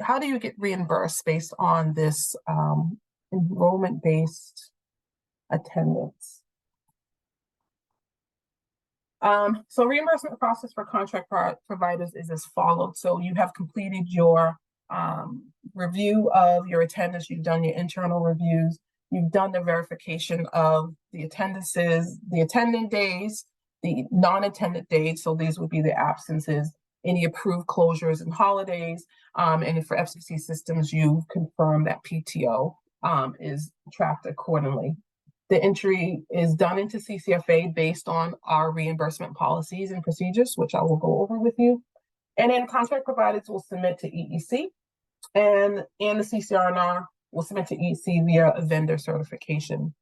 how do you get reimbursed based on this enrollment-based attendance? So reimbursement process for contract providers is as follows. So you have completed your review of your attendance, you've done your internal reviews, you've done the verification of the attendances, the attendant days, the non-attendant days, so these would be the absences, any approved closures and holidays, and for FCC systems, you confirm that PTO is tracked accordingly. The entry is done into CCFA based on our reimbursement policies and procedures, which I will go over with you. And then contract providers will submit to EEC, and the CCRNR will submit to EEC via a vendor certification.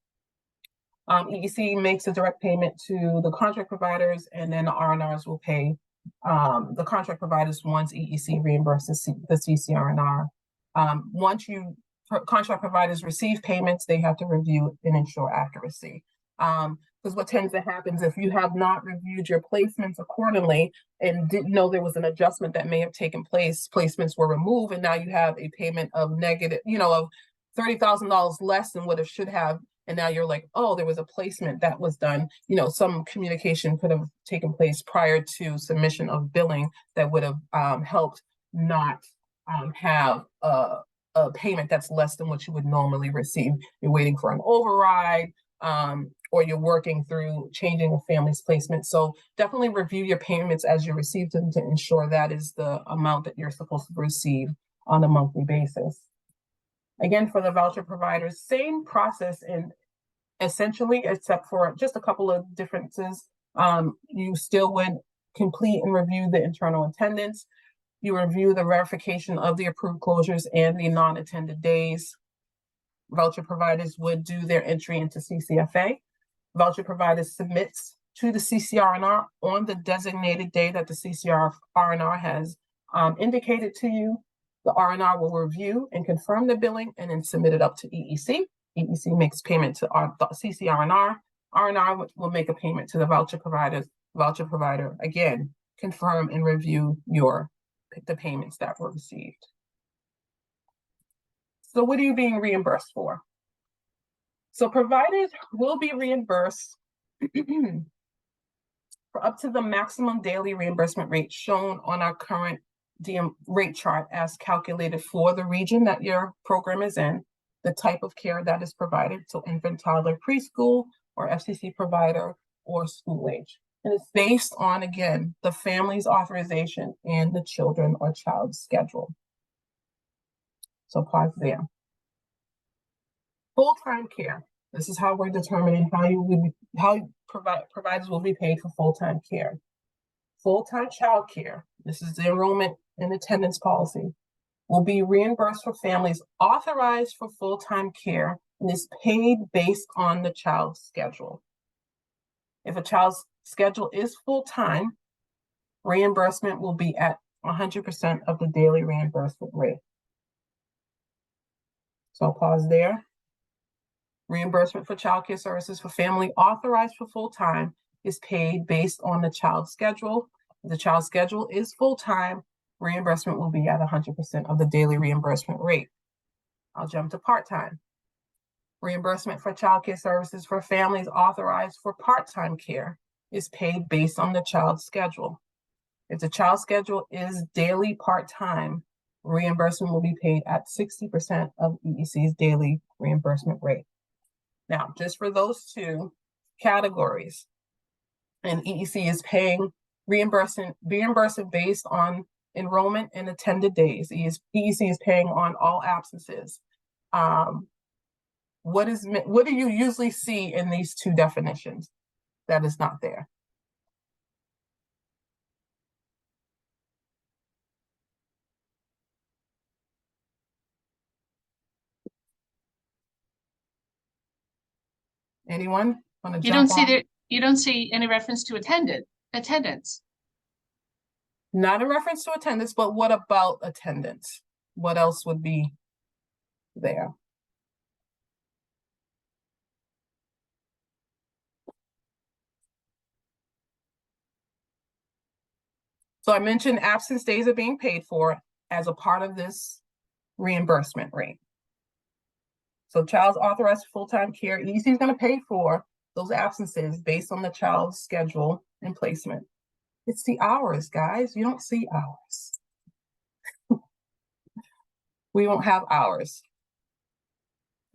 EEC makes a direct payment to the contract providers, and then the RNRs will pay the contract providers once EEC reimburses the CCRNR. Once contract providers receive payments, they have to review and ensure accuracy. Because what tends to happen is if you have not reviewed your placements accordingly and didn't know there was an adjustment that may have taken place, placements were removed, and now you have a payment of negative, of $30,000 less than what it should have. And now you're like, oh, there was a placement that was done. Some communication could have taken place prior to submission of billing that would have helped not have a payment that's less than what you would normally receive. You're waiting for an override, or you're working through changing a family's placement. So definitely review your payments as you receive them to ensure that is the amount that you're supposed to receive on a monthly basis. Again, for the voucher providers, same process and essentially, except for just a couple of differences. You still would complete and review the internal attendance. You review the verification of the approved closures and the non-attended days. Voucher providers would do their entry into CCFA. Voucher providers submits to the CCRNR on the designated day that the CCRNR has indicated to you. The RNR will review and confirm the billing and then submit it up to EEC. EEC makes payment to the CCRNR. RNR will make a payment to the voucher provider. Voucher provider, again, confirm and review the payments that were received. So what are you being reimbursed for? So providers will be reimbursed for up to the maximum daily reimbursement rate shown on our current DM rate chart as calculated for the region that your program is in, the type of care that is provided, so infant, toddler, preschool, or FCC provider, or school age. And it's based on, again, the family's authorization and the children or child's schedule. So pause there. Full-time care. This is how we're determining how providers will be paid for full-time care. Full-time child care, this is the enrollment and attendance policy, will be reimbursed for families authorized for full-time care and is paid based on the child's schedule. If a child's schedule is full-time, reimbursement will be at 100% of the daily reimbursement rate. So I'll pause there. Reimbursement for child care services for family authorized for full-time is paid based on the child's schedule. If the child's schedule is full-time, reimbursement will be at 100% of the daily reimbursement rate. I'll jump to part-time. Reimbursement for child care services for families authorized for part-time care is paid based on the child's schedule. If the child's schedule is daily part-time, reimbursement will be paid at 60% of EEC's daily reimbursement rate. Now, just for those two categories, and EEC is paying reimbursement based on enrollment and attended days. EEC is paying on all absences. What do you usually see in these two definitions that is not there? Anyone want to jump on? You don't see any reference to attendance. Not a reference to attendance, but what about attendance? What else would be there? So I mentioned absence days are being paid for. as a part of this reimbursement rate. So child's authorized full-time care, EEC is going to pay for those absences based on the child's schedule and placement. It's the hours, guys. You don't see hours. We won't have hours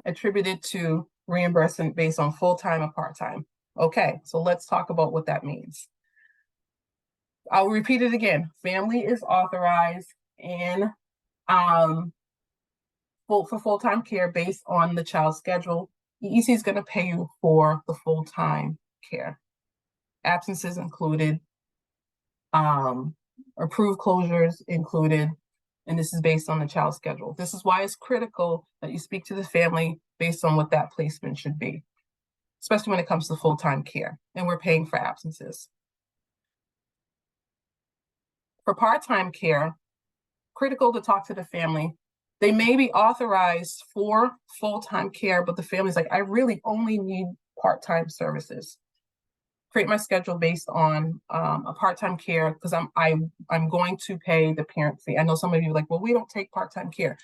attributed to reimbursement based on full-time or part-time. Okay, so let's talk about what that means. I'll repeat it again. Family is authorized and for full-time care based on the child's schedule. EEC is going to pay you for the full-time care. Absences included, approved closures included, and this is based on the child's schedule. This is why it's critical that you speak to the family based on what that placement should be, especially when it comes to full-time care, and we're paying for absences. For part-time care, critical to talk to the family. They may be authorized for full-time care, but the family's like, I really only need part-time services. Create my schedule based on a part-time care because I'm going to pay the parent fee. I know some of you are like, well, we don't take part-time care.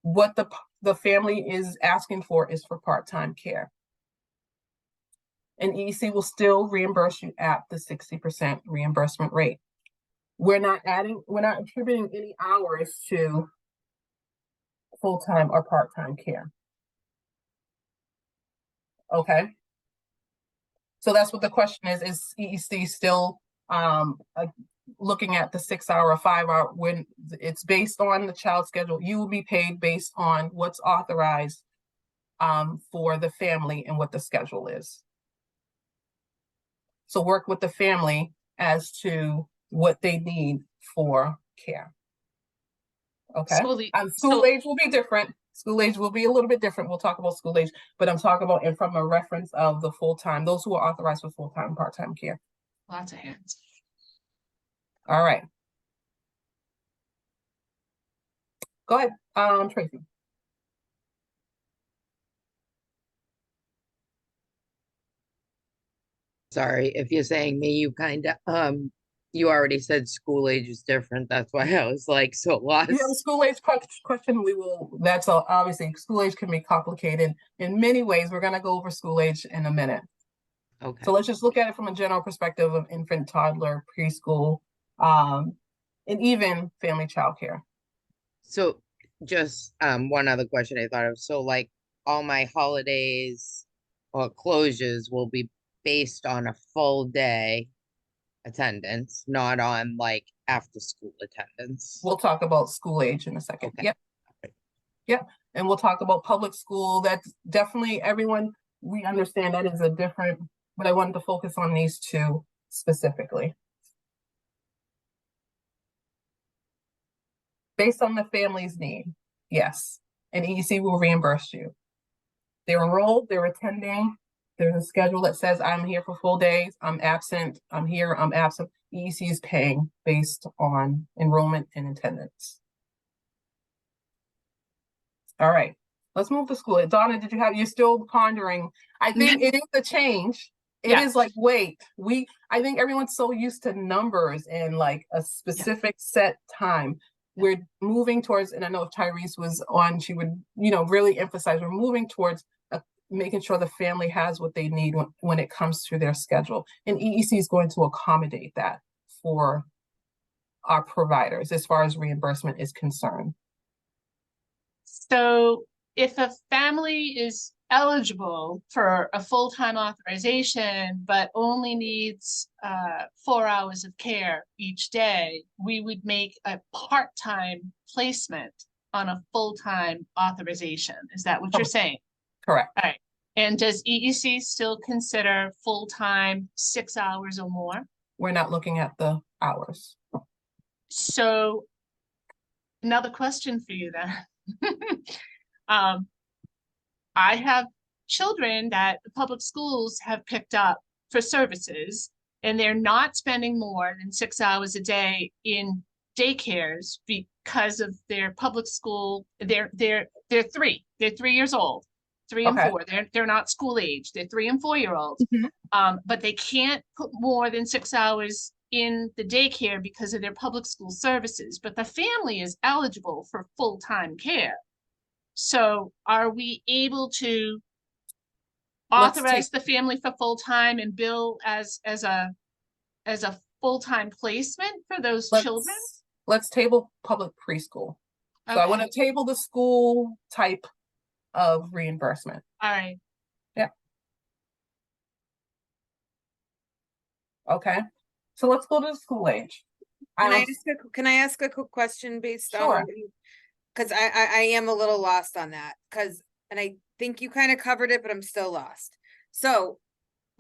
What the family is asking for is for part-time care. And EEC will still reimburse you at the 60% reimbursement rate. We're not attributing any hours to full-time or part-time care. Okay. So that's what the question is EEC still looking at the 6 hour or 5 hour when it's based on the child's schedule? You will be paid based on what's authorized for the family and what the schedule is. So work with the family as to what they need for care. Okay. School age will be different. School age will be a little bit different. We'll talk about school age, but I'm talking about and from a reference of the full-time, those who are authorized for full-time, part-time care. Lots of hands. All right. Go ahead, Tracy. Sorry, if you're saying me, you kind of, you already said school age is different. That's why I was like so lost. You have a school age question. That's obviously school age can be complicated in many ways. We're going to go over school age in a minute. Okay. So let's just look at it from a general perspective of infant, toddler, preschool, and even family childcare. So just one other question I thought of. So like all my holidays or closures will be based on a full day attendance, not on like after school attendance. We'll talk about school age in a second. Okay. Yep. Okay. Yep. And we'll talk about public school. That's definitely everyone. We understand that is a different, but I wanted to focus on these two specifically. Based on the family's need, yes. And EEC will reimburse you. They're enrolled, they're attending. There's a schedule that says I'm here for full days, I'm absent, I'm here, I'm absent. EEC is paying based on enrollment and attendance. All right, let's move to school. Donna, you're still pondering? I think it is a change. It is like, wait, I think everyone's so used to numbers and like a specific set time. We're moving towards, and I know if Tyrese was on, she would, really emphasize, we're moving towards making sure the family has what they need when it comes to their schedule. And EEC is going to accommodate that for our providers as far as reimbursement is concerned. So if a family is eligible for a full-time authorization, but only needs 4 hours of care each day, we would make a part-time placement on a full-time authorization. Is that what you're saying? Correct. All right. And does EEC still consider full-time 6 hours or more? We're not looking at the hours. So another question for you then. I have children that the public schools have picked up for services, and they're not spending more than 6 hours a day in daycares because of their public school. They're 3 years old, 3 and 4. They're not school age. They're 3 and 4 year olds. But they can't put more than 6 hours in the daycare because of their public school services, but the family is eligible for full-time care. So are we able to Let's authorize the family for full-time and bill as a full-time placement for those children? Let's table public preschool. So I want to Okay, table the school type of reimbursement. all right. Okay, so let's go to the school age. Can I ask a quick question based on Sure. because I am a little lost on that, and I think you kind of covered it, but I'm still lost. So,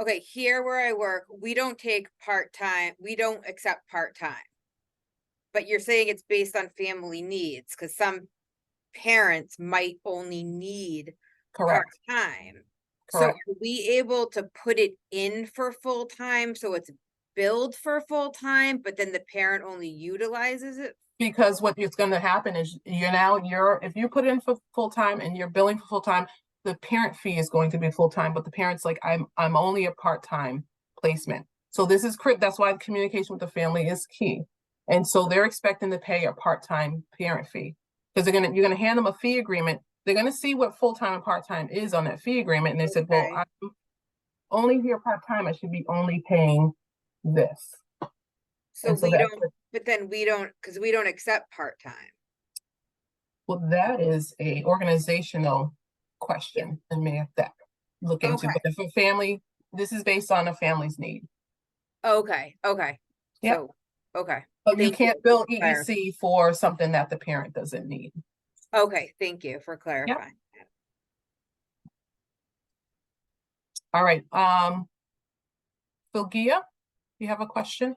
okay, here where I work, we don't take part-time, we don't accept part-time. But you're saying it's based on family needs, because some parents might only need Correct. part-time. So Correct. are we able to put it in for full-time, so it's billed for full-time, but then the parent only utilizes it? Because what is going to happen is if you put in for full-time and you're billing for full-time, the parent fee is going to be full-time, but the parent's like, I'm only a part-time placement. So that's why communication with the family is key. And so they're expecting to pay a part-time parent fee because you're gonna hand them a fee agreement. They're gonna see what full-time and part-time is on that fee agreement, and they said, well, Okay. I'm only here part-time. I should be only paying this. So And so we don't, but then we don't, because we don't accept part-time. Well, that is a organizational question and may have to look into. Okay. But if a family, this is based on a family's need. Okay, okay. Yep. So, okay, But you Thank can't you bill for clarifying. EEC for something that the parent doesn't need. okay, thank you for clarifying. All right. Philgia, you have a question?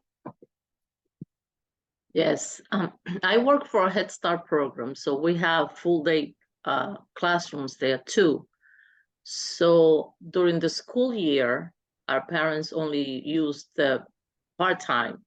Yes, I work for a Head Start program, so we have full day classrooms there too. So during the school year, our parents only use the part-time.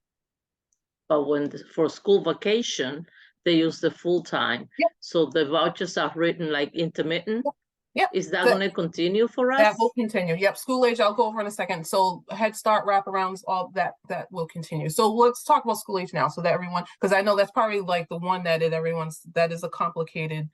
But for school vacation, they use the full-time. Yep. So the vouchers are written like intermittent. Yep. Is that going to continue for us? That will continue. Yep. School age, I'll go over in a second. So Head Start wraparounds, all that will continue. So let's talk about school age now so that everyone, because I know that's probably like the one that is a complicated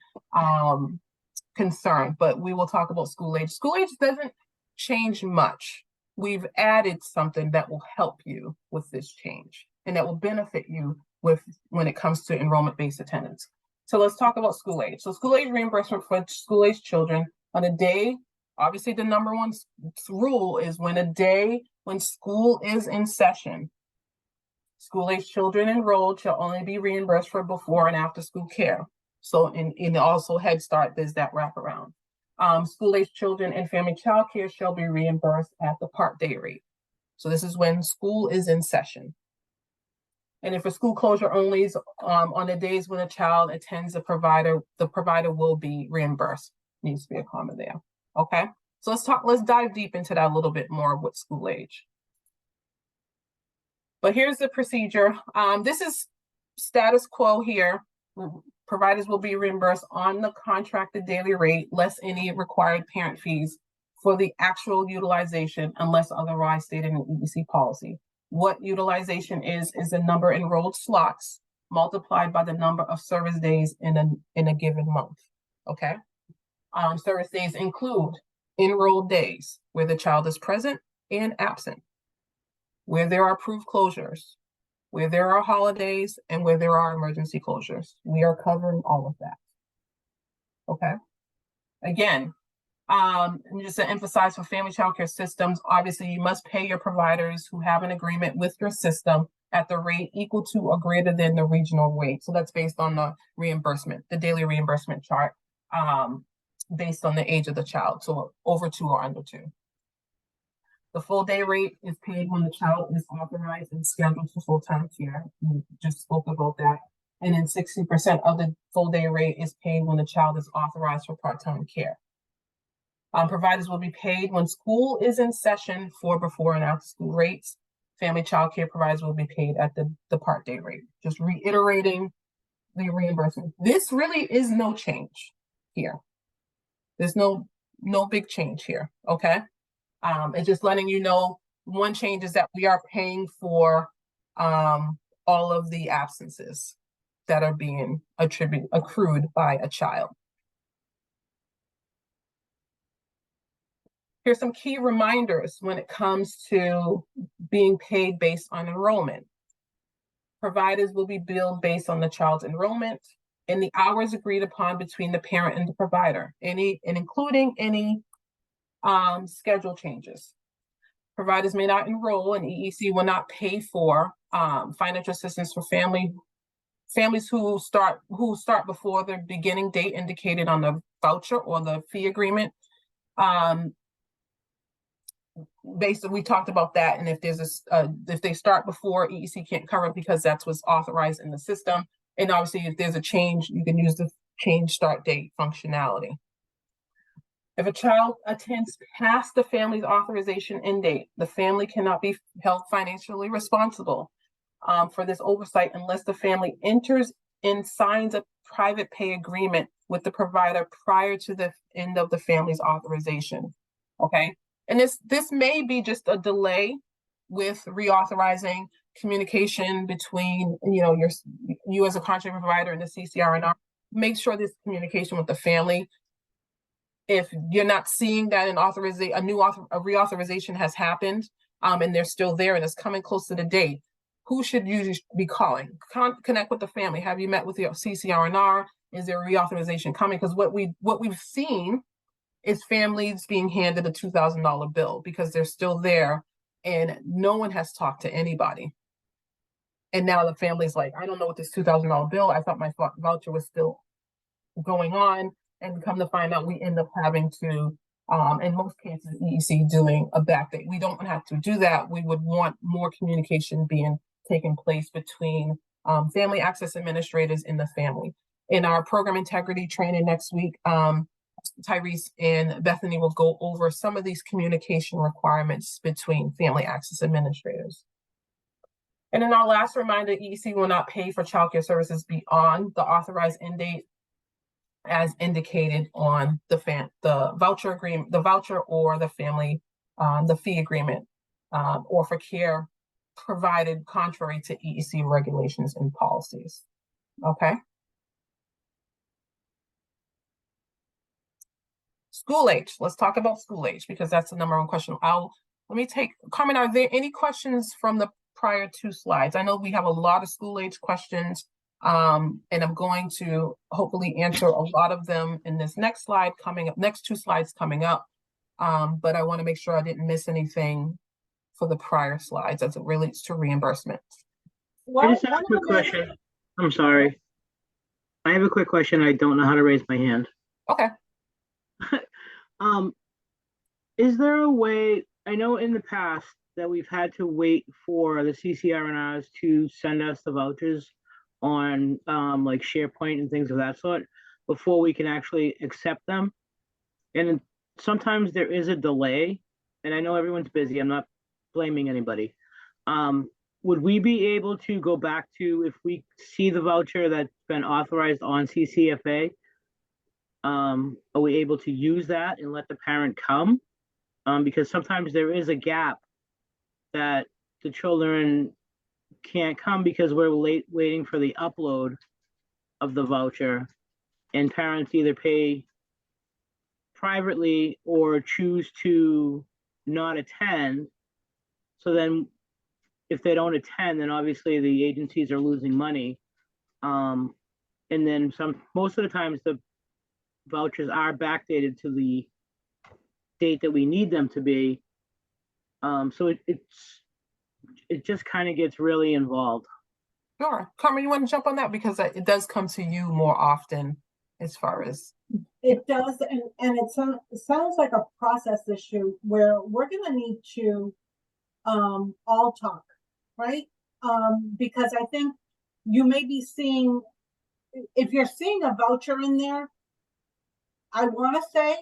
concern, but we will talk about school age. School age doesn't change much. We've added something that will help you with this change and that will benefit you when it comes to enrollment-based attendance. So let's talk about school age. So school age reimbursement for school age children on a day, obviously the number one rule is when school is in session, school age children enrolled shall only be reimbursed for before and after school care. So in also Head Start, there's that wraparound. School age children and family child care shall be reimbursed at the part day rate. So this is when school is in session. And if a school closure only is on the days when a child attends the provider will be reimbursed. Needs to be a comma there. Okay. So let's dive deep into that a little bit more with school age. But here's the procedure. This is status quo here. Providers will be reimbursed on the contracted daily rate, less any required parent fees for the actual utilization unless otherwise stated in EEC policy. What utilization is the number of enrolled slots multiplied by the number of service days in a given month. Okay. Service days include enrolled days where the child is present and absent, where there are approved closures, where there are holidays, and where there are emergency closures. We are covering all of that. Okay. Again, just to emphasize for family child care systems, obviously you must pay your providers who have an agreement with your system at the rate equal to or greater than the regional rate. So that's based on the reimbursement, the daily reimbursement chart, based on the age of the child. So over 2 or under 2. The full day rate is paid when the child is authorized and scheduled for full-time care. We just spoke about that. And then 60% of the full day rate is paid when the child is authorized for part-time care. Providers will be paid when school is in session for before and after school rates. Family child care providers will be paid at the part day rate. Just reiterating the reimbursement. This really is no change here. There's no big change here, okay? It's just letting you know one change is that we are paying for all of the absences that are being accrued by a child. Here's some key reminders when it comes to being paid based on enrollment. Providers will be billed based on the child's enrollment and the hours agreed upon between the parent and the provider, including any schedule changes. Providers may not enroll, and EEC will not pay for financial assistance for families who start before the beginning date indicated on the voucher or the fee agreement. Basically, we talked about that, and if there's if they start before, EEC can't cover it because that's what's authorized in the system. And obviously, if there's a change, you can use the change start date functionality. If a child attends past the family's authorization end date, the family cannot be held financially responsible for this oversight unless the family enters and signs a private pay agreement with the provider prior to the end of the family's authorization. Okay, and this may be just a delay with reauthorizing communication between you as a contract provider and the CCRNR. Make sure this communication with the family. If you're not seeing that a reauthorization has happened, and they're still there and it's coming close to the date, who should you be calling? Connect with the family. Have you met with your CCRNR? Is there a reauthorization coming? Because what we've seen is families being handed a $2,000 bill because they're still there and no one has talked to anybody. And now the family's like, I don't know what this $2,000 bill, I thought my voucher was still going on. And come to find out, we end up having to, in most cases, EEC doing a backdate. We don't have to do that. We would want more communication taking place between family access administrators and the family. In our program integrity training next week, Tyrese and Bethany will go over some of these communication requirements between family access administrators. And then our last reminder, EEC will not pay for childcare services beyond the authorized end date as indicated on the voucher agreement, the voucher or the family, the fee agreement, or for care provided contrary to EEC regulations and policies. Okay. School age. Let's talk about school age because that's the number one question. Carmen, are there any questions from the prior two slides? I know we have a lot of school age questions. And I'm going to hopefully answer a lot of them in this next slide coming up, next two slides coming up. But I want to make sure I didn't miss anything for the prior slides as it relates to reimbursement. I just have a quick question. I'm sorry. I have a quick question. I don't know how to raise my hand. Okay. Is there a way, I know in the past that we've had to wait for the CCRNRs to send us the vouchers on like SharePoint and things of that sort before we can actually accept them. And sometimes there is a delay, and I know everyone's busy. I'm not blaming anybody. Would we be able to go back to, if we see the voucher that's been authorized on CCFA, are we able to use that and let the parent come? Because sometimes there is a gap that the children can't come because we're waiting for the upload of the voucher, and parents either pay privately or choose to not attend. So then if they don't attend, then obviously the agencies are losing money. And then most of the times the vouchers are backdated to the date that we need them to be. So it just kind of gets really involved. Sure. Carmen, you want to jump on that? Because it does come to you more often as far as. It does, and it sounds like a process issue where we're going to need to all talk, right? Because I think you may be seeing, if you're seeing a voucher in there, I want to say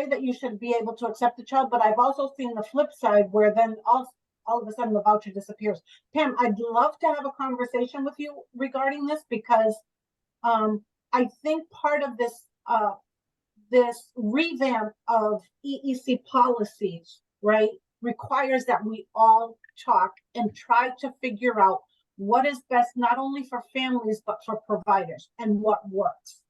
that you should be able to accept the child, but I've also seen the flip side where then all of a sudden the voucher disappears. Pam, I'd love to have a conversation with you regarding this because I think part of this this revamp of EEC policies, right, requires that we all talk and try to figure out what is best, not only for families, but for providers, and what works.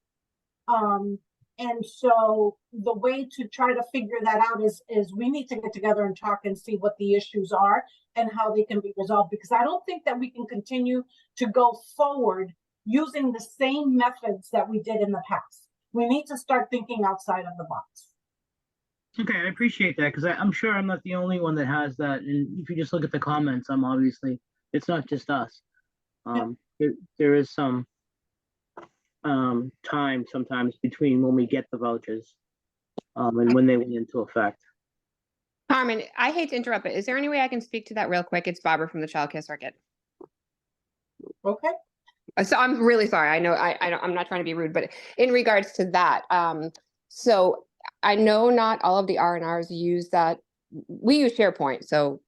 And so the way to try to figure that out is we need to get together and talk and see what the issues are and how they can be resolved, because I don't think that we can continue to go forward using the same methods that we did in the past. We need to start thinking outside of the box. Okay, I appreciate that, because I'm sure I'm not the only one that has that. And if you just look at the comments, it's not just us. There is some time sometimes between when we get the vouchers and when they went into effect. Carmen, I hate to interrupt, but is there any way I can speak to that real quick? It's Barbara from the Child Care Circuit. Okay. So I'm really sorry. I know I'm not trying to be rude, but in regards to that, so I know not all of the R&Rs use that. We use SharePoint, so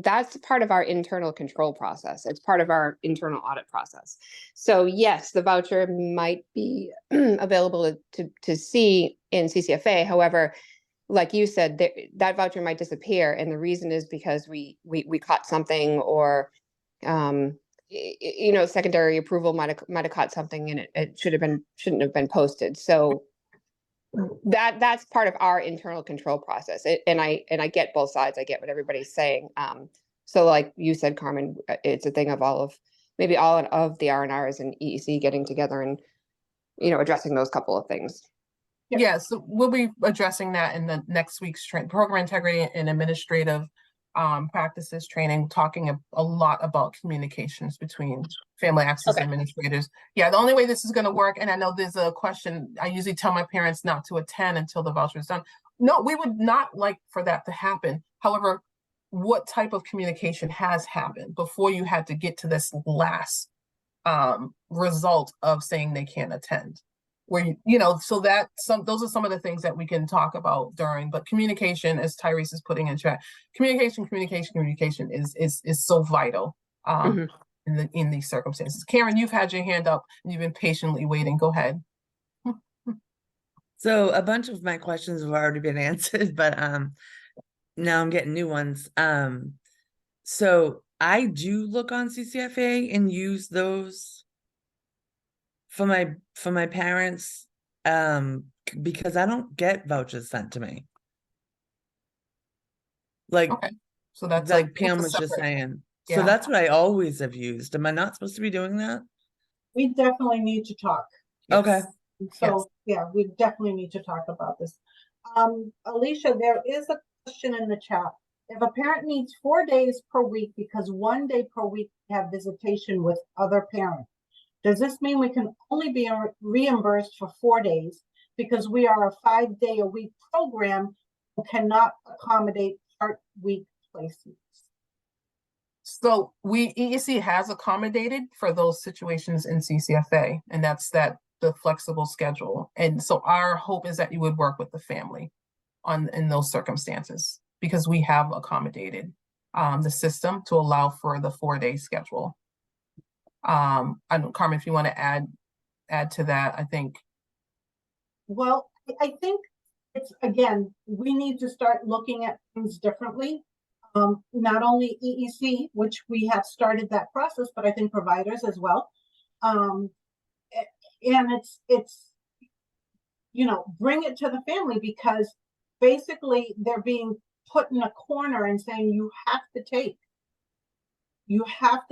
that's part of our internal control process. It's part of our internal audit process. So yes, the voucher might be available to see in CCFA. However, like you said, that voucher might disappear, and the reason is because we caught something, or secondary approval might have caught something, and it shouldn't have been posted. So that's part of our internal control process. And I get both sides. I get what everybody's saying. So like you said, Carmen, it's a thing of maybe all of the R&Rs and EEC getting together and, addressing those couple of things. Yeah, so we'll be addressing that in the next week's program integrity and administrative practices training, talking a lot about communications between family access administrators. Yeah, the only way this is going to work, and I know there's a question, I usually tell my parents not to attend until the voucher is done. No, we would not like for that to happen. However, what type of communication has happened before you had to get to this last result of saying they can't attend? Where so that those are some of the things that we can talk about during, but communication, as Tyrese is putting in chat, communication is so vital in these circumstances. Karen, you've had your hand up and you've been patiently waiting. Go ahead. So a bunch of my questions have already been answered, but now I'm getting new ones. So I do look on CCFA and use those for my parents, because I don't get vouchers sent to me. Like, okay. So that's like Pam was just saying. So that's what I always have used. Am I not supposed to be doing that? We definitely need to talk. Yes. Okay. So yeah, we definitely need to talk about this. Alicia, there is a question in the chat. If a parent needs 4 days per week because 1 day per week have visitation with other parents, does this mean we can only be reimbursed for 4 days because we are a 5-day-a-week program and cannot accommodate part-week placements? So EEC has accommodated for those situations in CCFA, and that's the flexible schedule. And so our hope is that you would work with the family in those circumstances, because we have accommodated the system to allow for the 4-day schedule. I don't, Carmen, if you want to add to that, I think. Well, I think it's, again, we need to start looking at things differently. Not only EEC, which we have started that process, but I think providers as well. And it's bring it to the family, because basically they're being put in a corner and saying you have to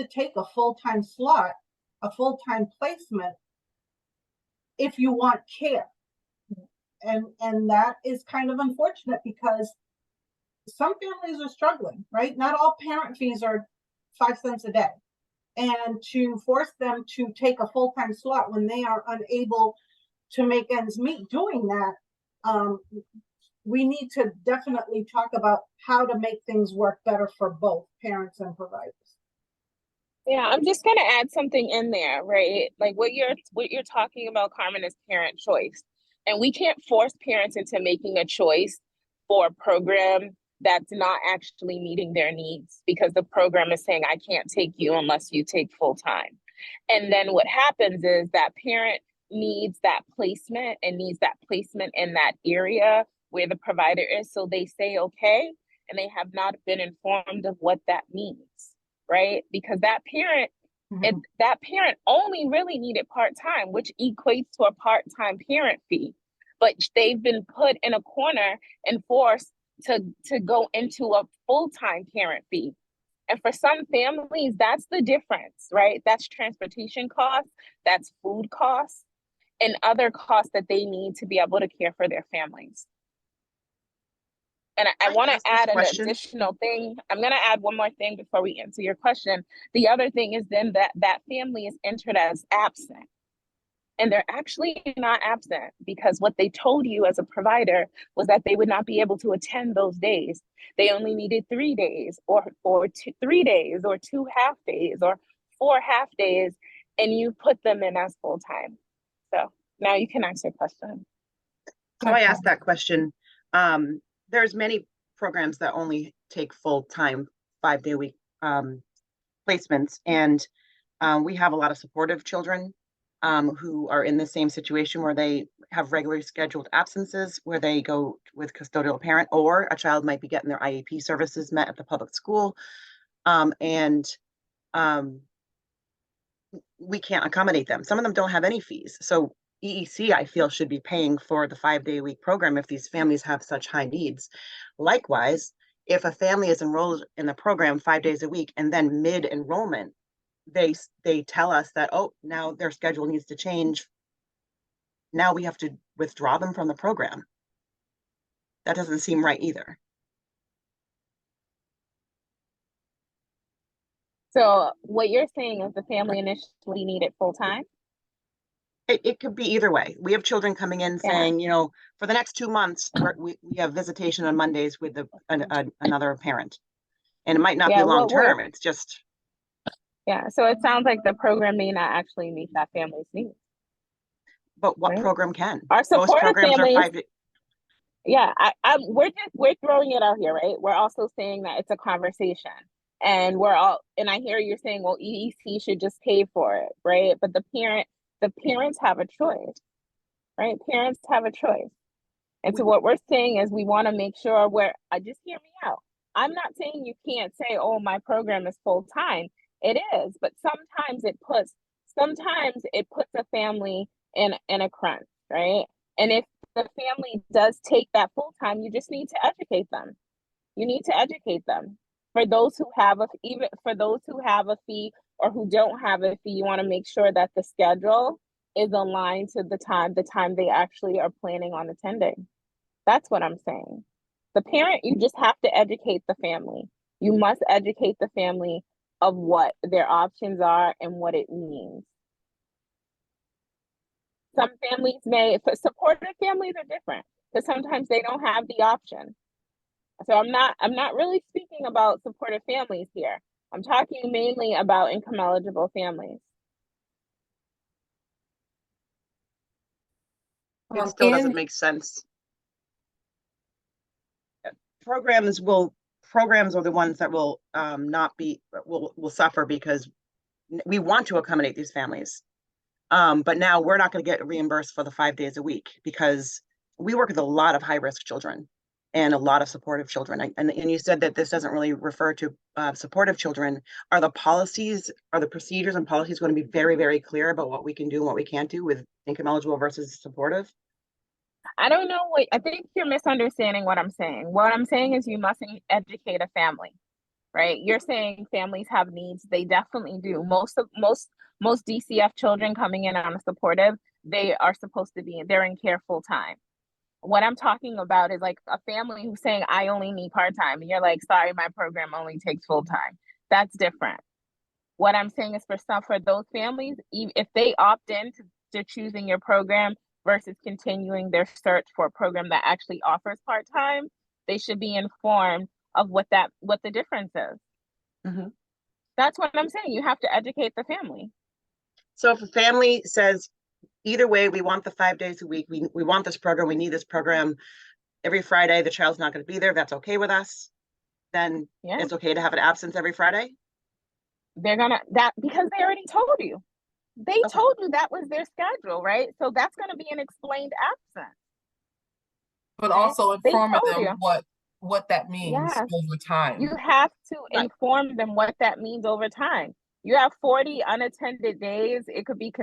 take a full-time slot, a full-time placement if you want care. And that is kind of unfortunate, because some families are struggling, right? Not all parent fees are 5 cents a day. And to force them to take a full-time slot when they are unable to make ends meet doing that, we need to definitely talk about how to make things work better for both parents and providers. Yeah, I'm just gonna add something in there, right? Like what you're talking about, Carmen, is parent choice. And we can't force parents into making a choice for a program that's not actually meeting their needs, because the program is saying, I can't take you unless you take full time. And then what happens is that parent needs that placement and needs that placement in that area where the provider is. So they say, okay, and they have not been informed of what that means, right? Because that parent, that parent only really needed part-time, which equates to a part-time parent fee. But they've been put in a corner and forced to go into a full-time parent fee. And for some families, that's the difference, right? That's transportation costs, that's food costs, and other costs that they need to be able to care for their families. And I want to add an additional thing. I'm going to add one more thing before we answer your question. The other thing is then that family is entered as absent. And they're actually not absent, because what they told you as a provider was that they would not be able to attend those days. They only needed 3 days or 3 days or 2 half days or 4 half days, and you put them in as full time. So now you can ask your question. So I asked that question. There's many programs that only take full-time 5-day-a-week placements, and we have a lot of supportive children who are in the same situation where they have regularly scheduled absences, where they go with custodial parent, or a child might be getting their IEP services met at the public school. We can't accommodate them. Some of them don't have any fees. So EEC, I feel, should be paying for the 5-day-a-week program if these families have such high needs. Likewise, if a family is enrolled in the program 5 days a week and then mid-enrollment, they tell us that, oh, now their schedule needs to change. Now we have to withdraw them from the program. That doesn't seem right either. So what you're saying is the family initially needed full-time? It could be either way. We have children coming in saying, you know, for the next 2 months, we have visitation on Mondays with another parent. And it might not be long-term, it's just. Yeah, so it sounds like the program may not actually meet that family's needs. But what program can? Our supportive families, yeah, we're throwing it out here, right? We're also saying that it's a conversation. And and I hear you're saying, well, EEC should just pay for it, right? But the parents have a choice, right? Parents have a choice. And so what we're saying is we want to make sure just hear me out. I'm not saying you can't say, oh, my program is full-time. It is, but sometimes it puts a family in a crunch, right? And if the family does take that full-time, you just need to educate them. You need to educate them. For those who have a fee or who don't have a fee, you want to make sure that the schedule is aligned to the time they actually are planning on attending. That's what I'm saying. The parent, you just have to educate the family. You must educate the family of what their options are and what it means. Some families but supportive families are different, because sometimes they don't have the option. So I'm not really speaking about supportive families here. I'm talking mainly about income eligible families. It still doesn't make sense. Programs are the ones that will will suffer, because we want to accommodate these families. But now we're not going to get reimbursed for the 5 days a week, because we work with a lot of high-risk children and a lot of supportive children. And you said that this doesn't really refer to supportive children. Are the procedures and policies going to be very, very clear about what we can do and what we can't do with income eligible versus supportive? I don't know I think you're misunderstanding what I'm saying. What I'm saying is you mustn't educate a family, right? You're saying families have needs. They definitely do. Most DCF children coming in on a supportive, they're in care full time. What I'm talking about is like a family who's saying, I only need part-time. And you're like, sorry, my program only takes full-time. That's different. What I'm saying is for those families, if they opt in to choosing your program versus continuing their search for a program that actually offers part-time, they should be informed of what the difference is. Mm-hmm. That's what I'm saying. You have to educate the family. So if a family says, either way, we want the 5 days a week, we want this program, we need this program, every Friday the child's not going to be there, that's okay with us, then it's okay to have an absence every Friday? Because they already told you. They told you that was their schedule, right? So that's going to be an explained absence. But also inform them what that means Yes. over time. You have to Right. inform them what that means over time. You have 40 unattended days. It could be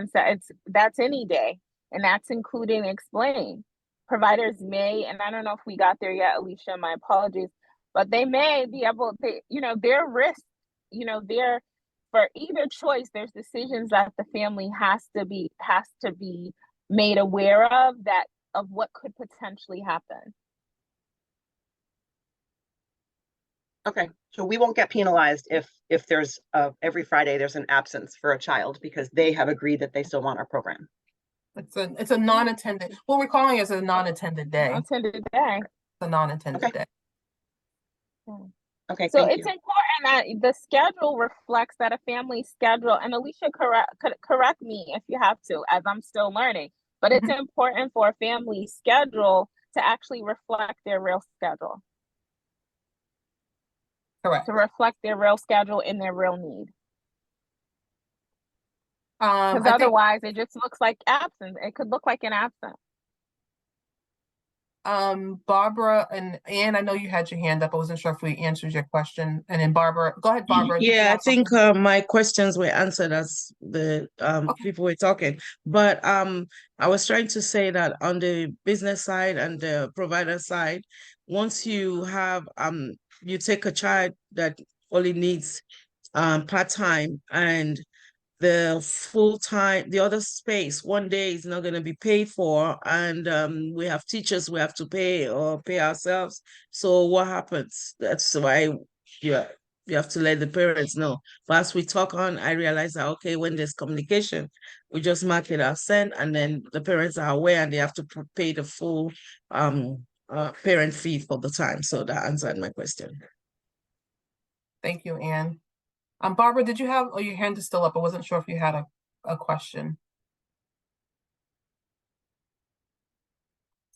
that's any day, and that's including explain. Providers may, and I don't know if we got there yet, Alicia, my apologies, but they may be able to, their risk, they're for either choice, there's decisions that the family has to be made aware of what could potentially happen. Okay, so we won't get penalized if there's every Friday there's an absence for a child because they have agreed that they still want our program. It's a non-attended, what we're calling it is a non-attended day. Unattended day. It's a non-attended Okay. day. Okay, So thank it's you. important that the schedule reflects that a family schedule, and Alicia, correct me if you have to, as I'm still learning, but it's important for a family schedule to actually reflect their real schedule. Correct. To reflect their real schedule and their real need. Because otherwise it just looks like absence. It could look like an absence. Barbara and Anne, I know you had your hand up. I wasn't sure if we answered your question. And then Barbara, go ahead, Barbara. Yeah, I think my questions were answered as the people were talking. But I was trying to say that on the business side and the provider side, once you have you take a child that only needs part-time and the full-time, the other space, one day is not going to be paid for, and we have teachers we have to pay or pay ourselves. So what happens? That's why you have to let the parents know. But as we talk on, I realize that, okay, when there's communication, we just mark it as sent, and then the parents are aware and they have to pay the full parent fee for the time. So that answered my question. Thank you, Anne. Barbara, did you have, oh, your hand is still up. I wasn't sure if you had a question.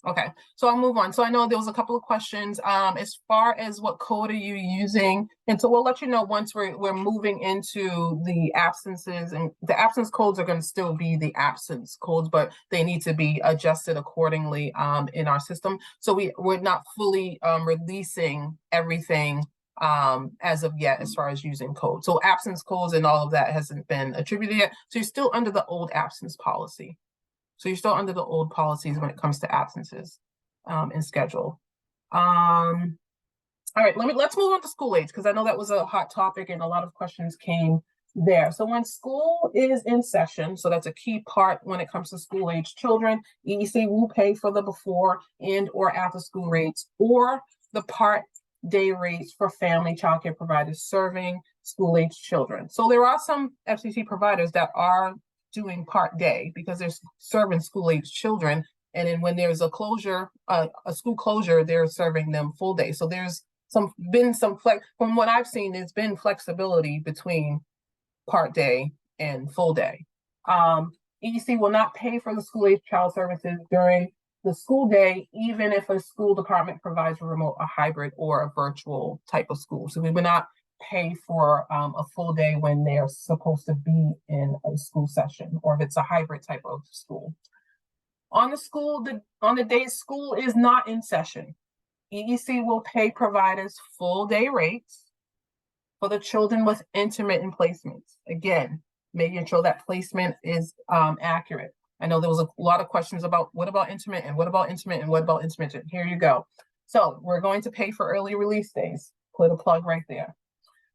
Okay, so I'll move on. So I know there was a couple of questions as far as what code are you using? And so we'll let you know once we're moving into the absences, and the absence codes are going to still be the absence codes, but they need to be adjusted accordingly in our system. So we're not fully releasing everything as of yet as far as using code. So absence codes and all of that hasn't been attributed yet. So you're still under the old absence policy. So you're still under the old policies when it comes to absences and schedule. All right, let's move on to school age, because I know that was a hot topic and a lot of questions came there. So when school is in session, so that's a key part when it comes to school age children, EEC will pay for the before and or after school rates or the part day rates for family childcare providers serving school age children. So there are some FCC providers that are doing part day because they're serving school age children. And then when there's a closure, a school closure, they're serving them full day. So there's been some flex, from what I've seen, there's been flexibility between part day and full day. EDC will not pay for the school age child services during the school day, even if a school department provides a remote, a hybrid, or a virtual type of school. So we will not pay for a full day when they're supposed to be in a school session, or if it's a hybrid type of school. On the day school is not in session, EEC will pay providers full day rates for the children with intermittent placements. Again, making sure that placement is accurate. I know there was a lot of questions about what about intermittent, what about intermittent, what about intermittent? Here you go. So we're going to pay for early release days. Put a plug right there.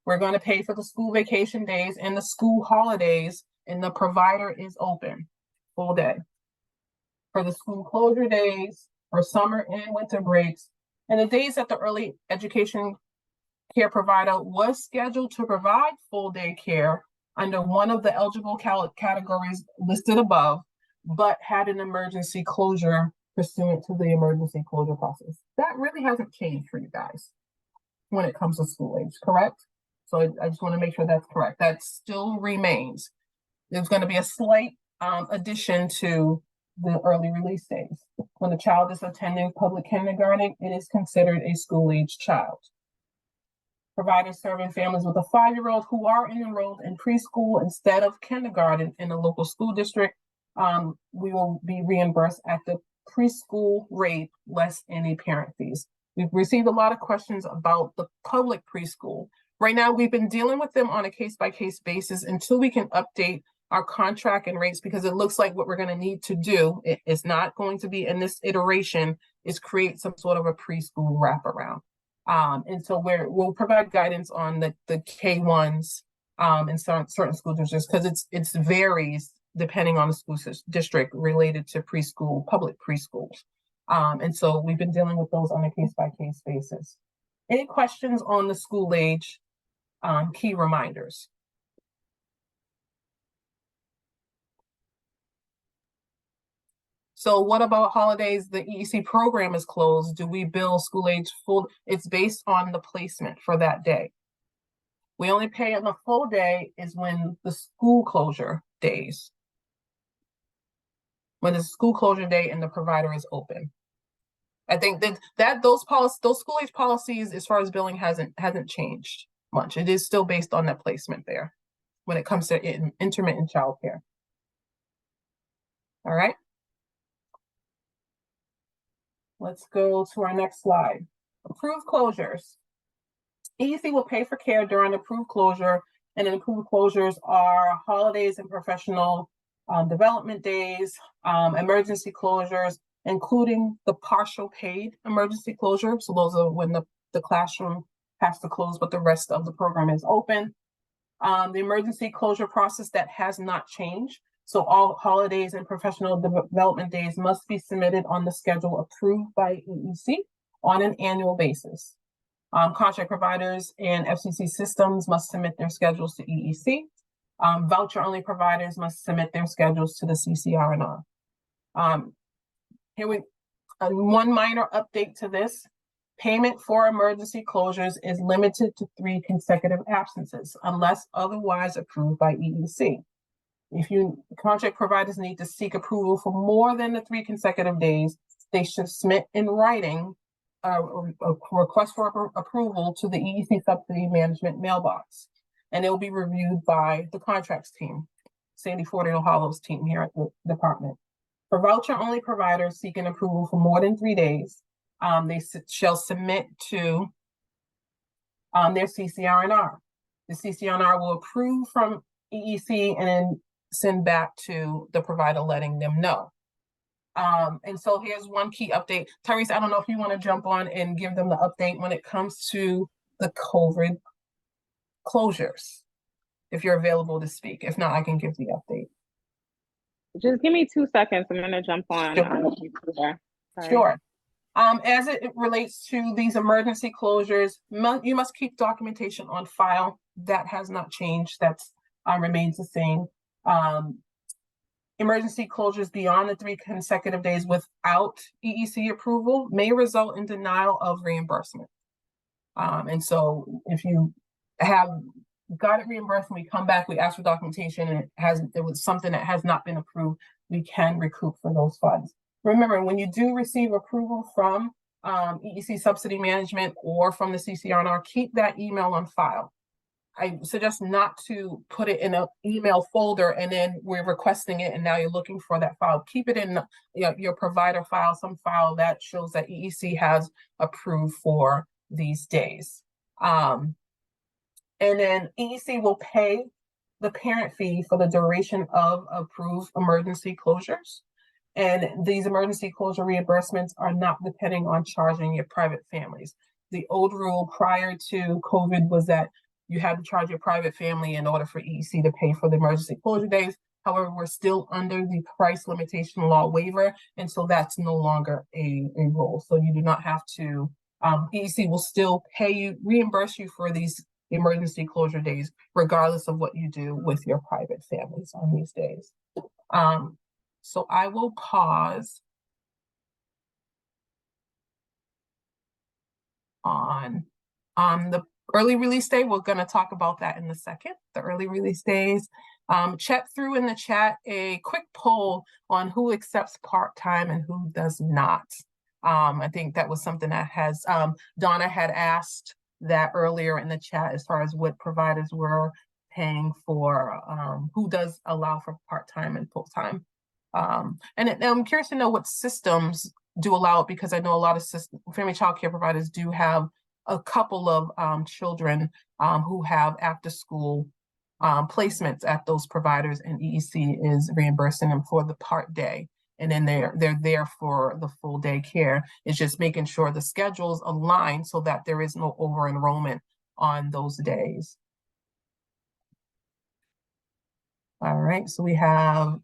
We're going to pay for the school vacation days and the school holidays, and the provider is open full day. For the school closure days, for summer and winter breaks, and the days that the early education care provider was scheduled to provide full day care under one of the eligible categories listed above, but had an emergency closure pursuant to the emergency closure process. That really hasn't changed for you guys when it comes to school age, correct? So I just want to make sure that's correct. That still remains. There's going to be a slight addition to the early release days. When the child is attending public kindergarten, it is considered a school age child. Providers serving families with a 5-year-old who are enrolled in preschool instead of kindergarten in the local school district, we will be reimbursed at the preschool rate less any parent fees. We've received a lot of questions about the public preschool. Right now, we've been dealing with them on a case-by-case basis until we can update our contract and rates, because it looks like what we're going to need to do, it's not going to be in this iteration, is create some sort of a preschool wraparound. And so we'll provide guidance on the K1s in certain school districts, because it's varies depending on the school district related to preschool, public preschools. And so we've been dealing with those on a case-by-case basis. Any questions on the school age key reminders? So what about holidays? The EEC program is closed. Do we bill school age full? It's based on the placement for that day. We only pay on the full day is when the school closure days. When the school closure day and the provider is open. I think that those school age policies as far as billing hasn't changed much. It is still based on that placement there when it comes to intermittent childcare. All right. Let's go to our next slide. Approved closures. EEC will pay for care during approved closure, and then approved closures are holidays and professional development days, emergency closures, including the partial paid emergency closure. So those are when the classroom has to close, but the rest of the program is open. The emergency closure process, that has not changed. So all holidays and professional development days must be submitted on the schedule approved by EEC on an annual basis. Contract providers and FCC systems must submit their schedules to EEC. Voucher-only providers must submit their schedules to the CCRNR. One minor update to this. Payment for emergency closures is limited to 3 consecutive absences unless otherwise approved by EEC. If contract providers need to seek approval for more than the 3 consecutive days, they should submit in writing a request for approval to the EEC subsidy management mailbox, and it will be reviewed by the contracts team, Sandy Fortino Hollow's team here at the department. For voucher-only providers seeking approval for more than 3 days, they shall submit to their CCRNR. The CCRNR will approve from EEC and then send back to the provider, letting them know. And so here's one key update. Tyrese, I don't know if you want to jump on and give them the update when it comes to the COVID closures, if you're available to speak. If not, I can give the update. Just give me 2 seconds. I'm going to jump on. Sure. As it relates to these emergency closures, you must keep documentation on file. That has not changed. That remains the same. Emergency closures beyond the 3 consecutive days without EEC approval may result in denial of reimbursement. And so if you have got it reimbursed, we come back, we ask for documentation, and it was something that has not been approved, we can recoup for those funds. Remember, when you do receive approval from EEC subsidy management or from the CCRNR, keep that email on file. I suggest not to put it in an email folder and then we're requesting it and now you're looking for that file. Keep it in your provider file, some file that shows that EEC has approved for these days. And then EEC will pay the parent fee for the duration of approved emergency closures. And these emergency closure reimbursements are not depending on charging your private families. The old rule prior to COVID was that you had to charge your private family in order for EEC to pay for the emergency closure days. However, we're still under the price limitation law waiver, and so that's no longer a rule. So you do not have to, EEC will still pay you, reimburse you for these emergency closure days, regardless of what you do with your private families on these days. So I will pause on the early release day. We're going to talk about that in a second, the early release days. Chat through in the chat a quick poll on who accepts part-time and who does not. I think that was something that has, Donna had asked that earlier in the chat as far as what providers were paying for, who does allow for part-time and full-time. And I'm curious to know what systems do allow it because I know a lot of family child care providers do have a couple of children who have after school placements at those providers, and EEC is reimbursing them for the part day. And then they're there for the full day care. It's just making sure the schedules align so that there is no over enrollment on those days. All right, so we have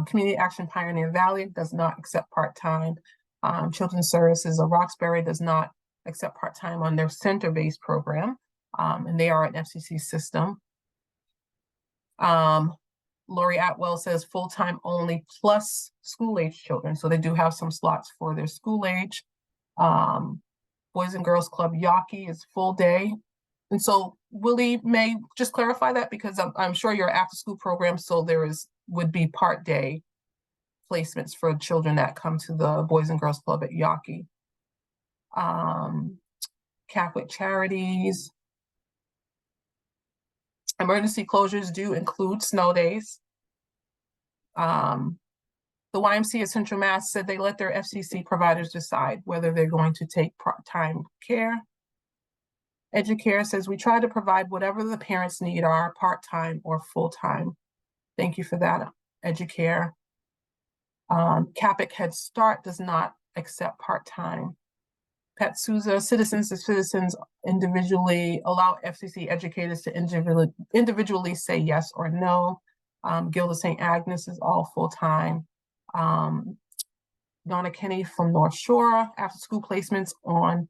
Community Action Pioneer Valley does not accept part-time. Children's Services of Roxbury does not accept part-time on their center-based program, and they are an FCC system. Lori Atwell says full-time only plus school-age children. So they do have some slots for their school age. Boys and Girls Club Yawkey is full day. And so Willie may just clarify that because I'm sure your after-school program, so would be part day placements for children that come to the Boys and Girls Club at Yawkey. Catholic Charities. Emergency closures do include snow days. The YMCA of Central Mass said they let their FCC providers decide whether they're going to take part-time care. Educare says we try to provide whatever the parents need are part-time or full-time. Thank you for that, Educare. Capic Head Start does not accept part-time. Pat Souza, Citizens to Citizens individually allow FCC educators to individually say yes or no. Guild of St. Agnes is all full-time. Donna Kenny from North Shore, after school placements on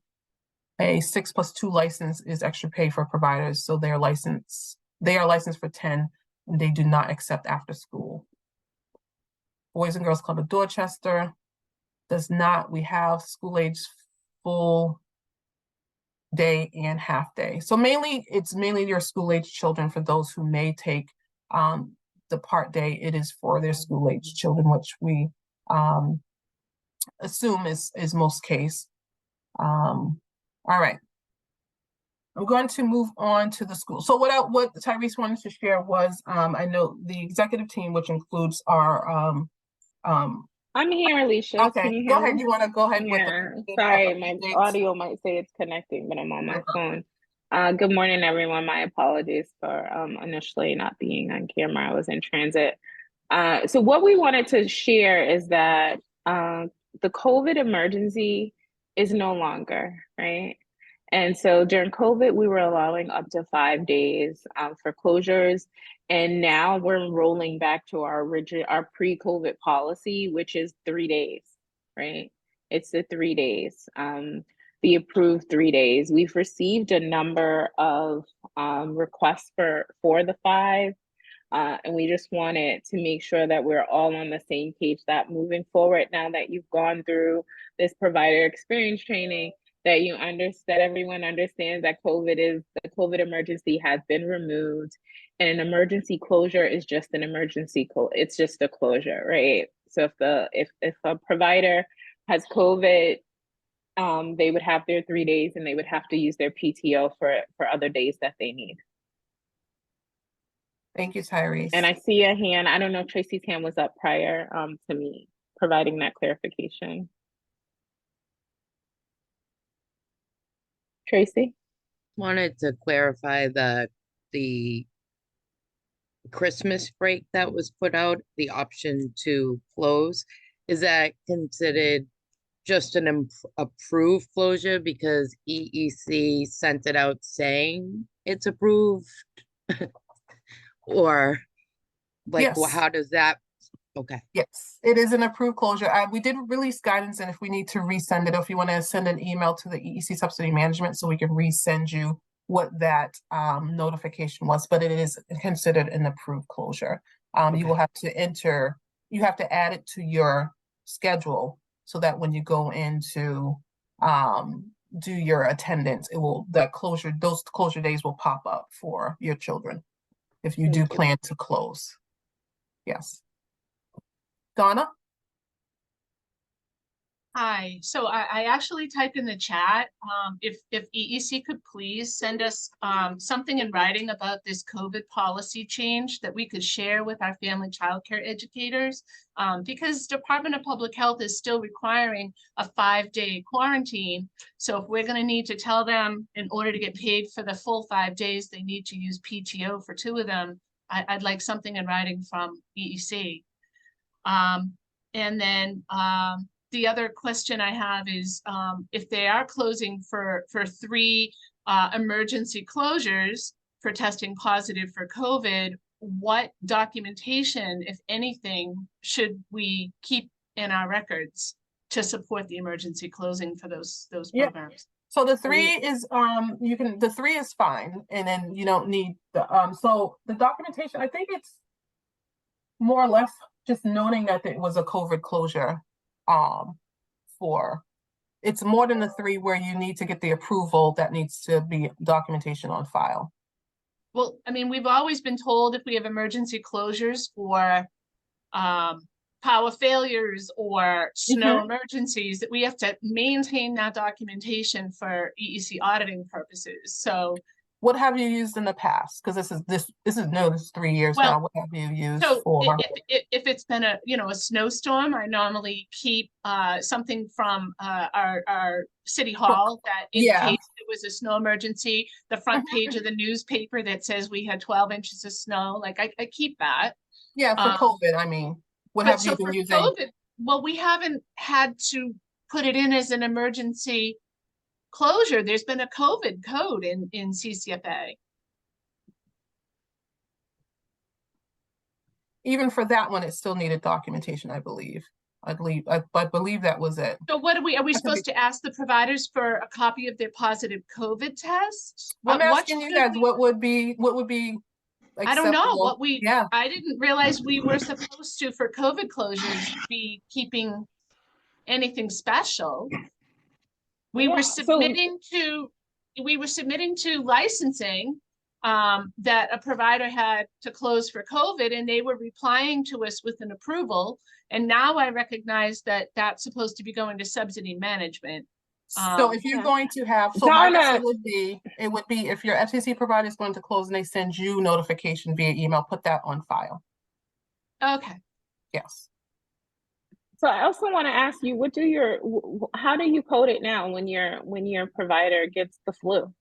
a 6+2 license is extra pay for providers. So they are licensed for 10 and they do not accept after school. Boys and Girls Club of Dorchester does not. We have school age full day and half day. So it's mainly your school age children. For those who may take the part day, it is for their school age children, which we assume is most case. All right. I'm going to move on to the school. So what Tyrese wanted to share was, I know the executive team, which includes our I'm here, Alicia. Okay, Can you hear go ahead. me? You want to go ahead with Sorry, my audio might say it's connecting, but I'm on my phone. Good morning, everyone. My apologies for initially not being on camera. I was in transit. So what we wanted to share is that the COVID emergency is no longer, right? And so during COVID, we were allowing up to 5 days for closures. And now we're rolling back to our pre-COVID policy, which is 3 days, right? It's the 3 days, the approved 3 days. We've received a number of requests for the 5, and we just wanted to make sure that we're all on the same page, that moving forward, now that you've gone through this provider experience training, that everyone understands that the COVID emergency has been removed, and an emergency closure is just an emergency it's just a closure, right? So if a provider has COVID, they would have their 3 days and they would have to use their PTO for other days that they need. Thank you, Tyrese. And I see a hand. I don't know if Tracy's hand was up prior to me providing that clarification. Tracy? Wanted to clarify the Christmas break that was put out, the option to close. Is that considered just an approved closure because EEC sent it out saying it's approved? Or like, Yes. well, how does that? Okay. Yes, it is an approved closure. We did release guidance, and if we need to resend it, or if you want to send an email to the EEC Subsidy Management so we can resend you what that notification was, but it is considered an approved closure. Okay. You will have to add it to your schedule so that when you go into do your attendance, those closure days will pop up for your children if you do plan to close. Yes. Donna? Hi, so I actually typed in the chat, if EEC could please send us something in writing about this COVID policy change that we could share with our family childcare educators. Because Department of Public Health is still requiring a 5-day quarantine. So if we're gonna need to tell them in order to get paid for the full 5 days, they need to use PTO for 2 of them, I'd like something in writing from EEC. And then the other question I have is if they are closing for 3 emergency closures for testing positive for COVID, what documentation, if anything, should we keep in our records to support the emergency closing for those Yeah. programs? So the 3 is, the 3 is fine, and then you don't need the, so the documentation, I think it's more or less just noting that it was a COVID closure, it's more than the 3 where you need to get the approval that needs to be documentation on file. Well, I mean, we've always been told if we have emergency closures for power failures or snow emergencies, that we have to maintain that documentation for EEC auditing purposes. So what have you used in the past? Because this is new, this is 3 years now. What have you used so for? if it's been a snowstorm, I normally keep something from our city hall that in case it was a snow emergency, the front page of the newspaper that says we had 12 inches of snow. Like I keep that. Yeah, for COVID, I mean, what have you been using? COVID, well, we haven't had to put it in as an emergency closure. There's been a COVID code in CCFA. Even for that one, it still needed documentation, I believe. I believe that was it. So what are we supposed to ask the providers for a copy of their positive COVID test? I'm asking you guys, what would be I don't know what yeah. I didn't realize we were supposed to, for COVID closures, be keeping anything special. We were submitting to licensing that a provider had to close for COVID, and they were replying to us with an approval. And now I recognize that that's supposed to be going to subsidy management. So if you're going to have, so my guess it would be if your FCC provider is going to close and they send you notification via email, put that on file. Okay. Yes. So I also want to ask you, how do you code it now when your provider gets the flu?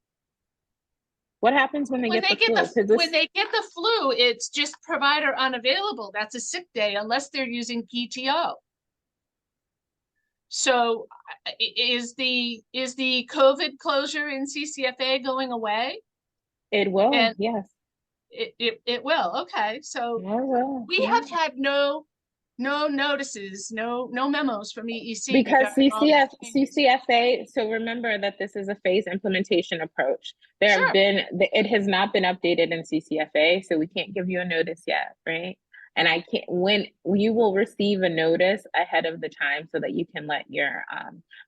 What happens when they get the flu? When they get the flu, it's just provider unavailable. That's a sick day unless they're using PTO. So is the COVID closure in CCFA going away? It will, yes. It will. Okay. So we have had no notices, no memos from EEC. Because CCFA, so remember that this is a phased implementation approach. It has not been updated in CCFA, so we can't give you a notice yet, right? And when you will receive a notice ahead of the time so that you can let your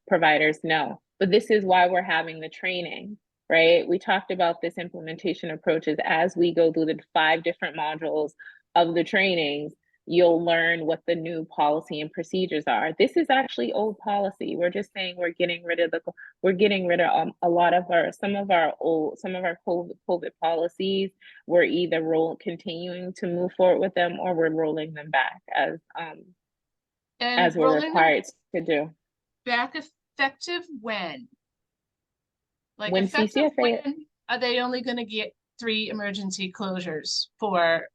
providers know. But this is why we're having the training, right? We talked about this implementation approaches as we go through the 5 different modules of the trainings. You'll learn what the new policy and procedures are. This is actually old policy. We're just saying we're getting rid of a lot of some of our COVID policies. We're either continuing to move forward with them, or we're rolling them back as we're required to do. Back effective when? Like when effective CCFA, when are they only going to get 3 emergency closures for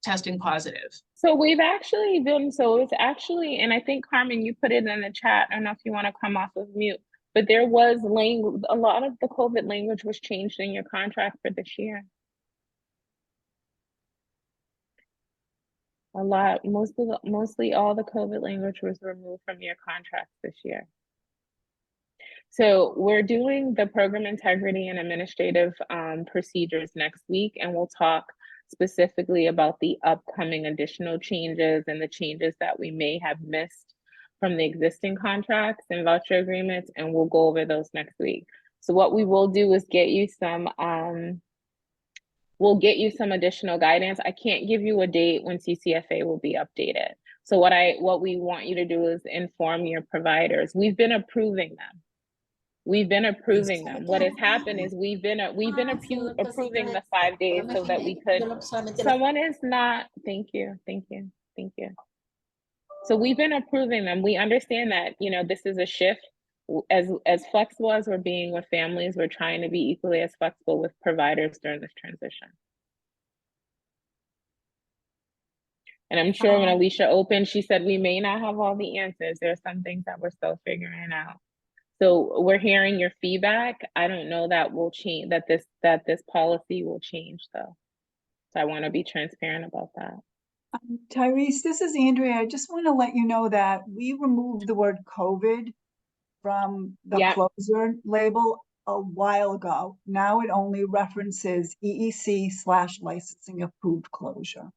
testing positive? So we've actually been, and I think Carmen, you put it in the chat. I don't know if you want to come off of mute, but there was a lot of the COVID language was changed in your contract for this year. Mostly all the COVID language was removed from your contract this year. So we're doing the program integrity and administrative procedures next week, and we'll talk specifically about the upcoming additional changes and the changes that we may have missed from the existing contracts and voucher agreements, and we'll go over those next week. So what we will do is get you some We'll get you some additional guidance. I can't give you a date when CCFA will be updated. So what we want you to do is inform your providers. We've been approving them. We've been approving them. What has happened is we've been approving the 5 days so that we could. Someone is not. Thank you. So we've been approving them. We understand that, you know, this is a shift. As flexible as we're being with families, we're trying to be equally as flexible with providers during this transition. And I'm sure when Alicia opened, she said we may not have all the answers. There are some things that we're still figuring out. So we're hearing your feedback. I don't know that will change, that this policy will change though. So I want to be transparent about that. Tyrese, this is Andrea. I just want to let you know that we removed the word COVID from the closure label a while ago. Now it only references EEC/licensing approved closure.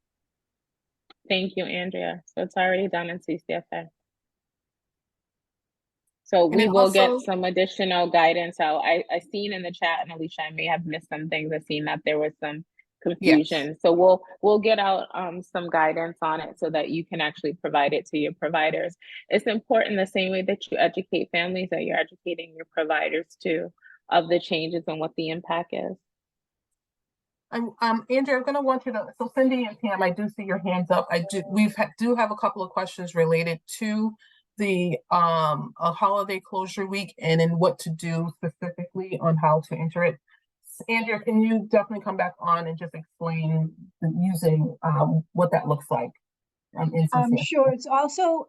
Thank you, Andrea. So it's already done in CCFA. So we will get some additional guidance out. I seen in the chat, and Alicia, I may have missed some things. I seen that there was some confusion. Yes. So we'll get out some guidance on it so that you can actually provide it to your providers. It's important the same way that you educate families, that you're educating your providers too of the changes and what the impact is. Andrea, I'm going to want you to, so Cindy and Pam, I do see your hands up. We do have a couple of questions related to the a holiday closure week and in what to do specifically on how to enter it. Andrea, can you definitely come back on and just explain using what that looks like? Sure. It's also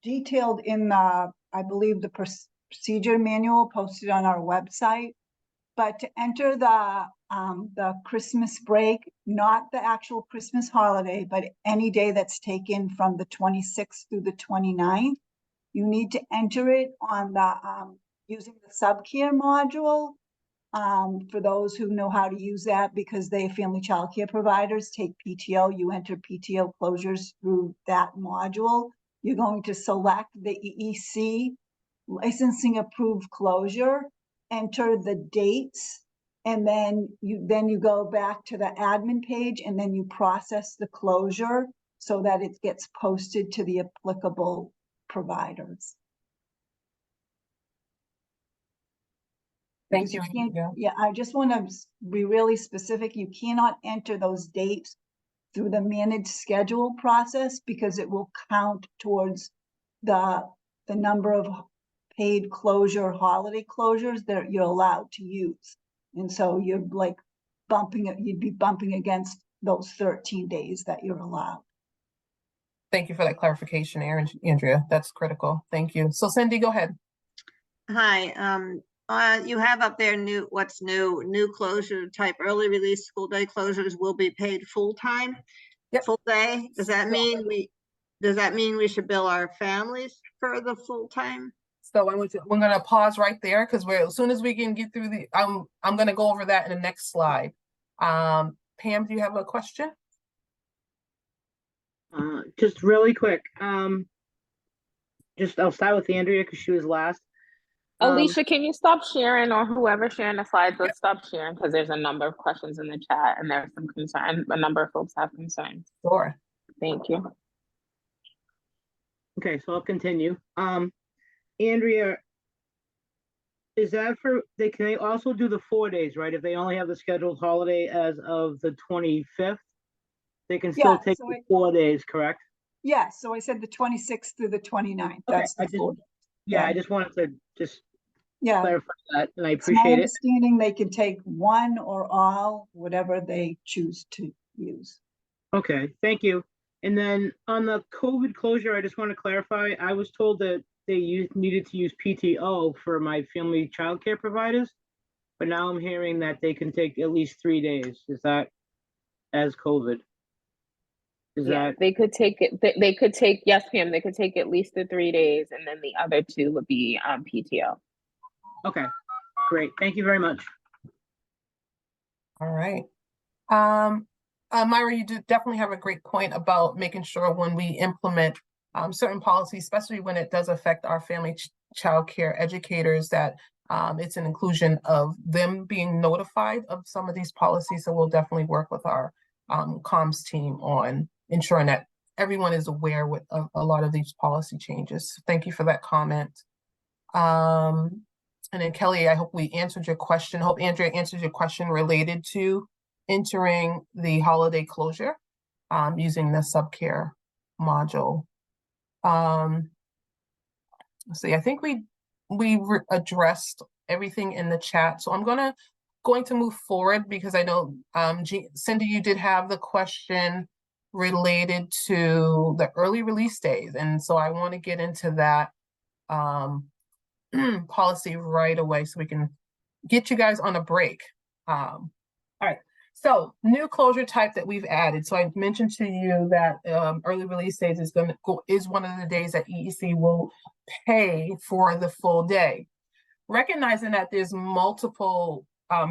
detailed in the, I believe, the procedure manual posted on our website. But to enter the Christmas break, not the actual Christmas holiday, but any day that's taken from the 26th through the 29th, you need to enter it on the using the subcare module. For those who know how to use that, because they family child care providers take PTO, you enter PTO closures through that module. You're going to select the EEC licensing approved closure, enter the dates, and then you go back to the admin page and then you process the closure so that it gets posted to the applicable providers. Thank you. Yeah, I just want to be really specific. You cannot enter those dates through the managed schedule process because it will count towards the number of paid closure holiday closures that you're allowed to use. And so you're like you'd be bumping against those 13 days that you're allowed. Thank you for that clarification, Andrea. That's critical. Thank you. So Cindy, go ahead. Hi. You have up there what's new closure type early release school day closures will be paid full time. Yep. Full day. Does that mean we should bill our families for the full time? So we're going to pause right there because as soon as we can get through the I'm going to go over that in the next slide. Pam, do you have a question? Just really quick. I'll start with Andrea because she was last. Alicia, can you stop sharing, or whoever sharing the slides, let's stop sharing because there's a number of questions in the chat and there's some concern. A number of folks have concerns. Sure. Thank you. Okay, so I'll continue. Andrea, is that can they also do the 4 days, right? If they only have the scheduled holiday as of the 25th, they can still take the 4 days, correct? Yes. So I said the 26th through the 29th. That's the 4 days. Yeah, I just wanted to clarify that, and I appreciate it. Understanding they can take one or all, whatever they choose to use. Okay, thank you. And then on the COVID closure, I just want to clarify, I was told that they needed to use PTO for my family child care providers, but now I'm hearing that they can take at least 3 days. Is that as COVID? They could take it. They could take, yes, Pam, they could take at least the 3 days, and then the other 2 would be PTO. Okay, great. Thank you very much. All right. Myra, you definitely have a great point about making sure when we implement certain policies, especially when it does affect our family child care educators, that It's an inclusion of them being notified of some of these policies. So we'll definitely work with our comms team on ensuring that everyone is aware with a lot of these policy changes. Thank you for that comment. And then Kelly, I hope we answered your question. Hope Andrea answered your question related to entering the holiday closure using the subcare module. Let's see, I think we addressed everything in the chat. So I'm going to move forward because I know Cindy, you did have the question related to the early release days. And so I want to get into that policy right away so we can get you guys on a break. All right, so new closure type that we've added. So I mentioned to you that early release days is one of the days that EEC will pay for the full day. Recognizing that there's multiple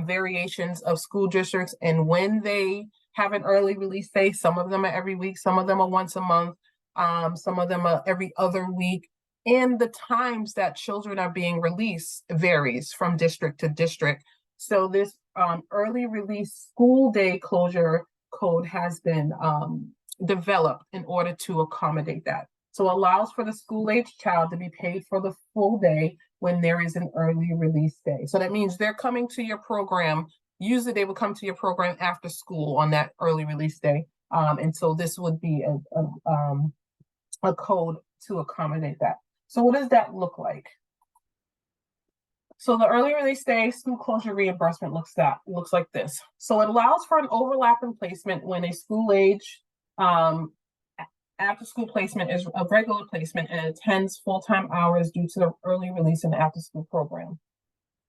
variations of school districts and when they have an early release day, some of them are every week, some of them are once a month, some of them are every other week. And the times that children are being released varies from district to district. So this early release school day closure code has been developed in order to accommodate that. So it allows for the school-age child to be paid for the full day when there is an early release day. So that means they're coming to your program. Usually they will come to your program after school on that early release day. And so this would be a code to accommodate that. So what does that look like? So the early release day school closure reimbursement looks like this. So it allows for an overlapping placement when a school age after school placement is a regular placement and attends full-time hours due to the early release and after school program.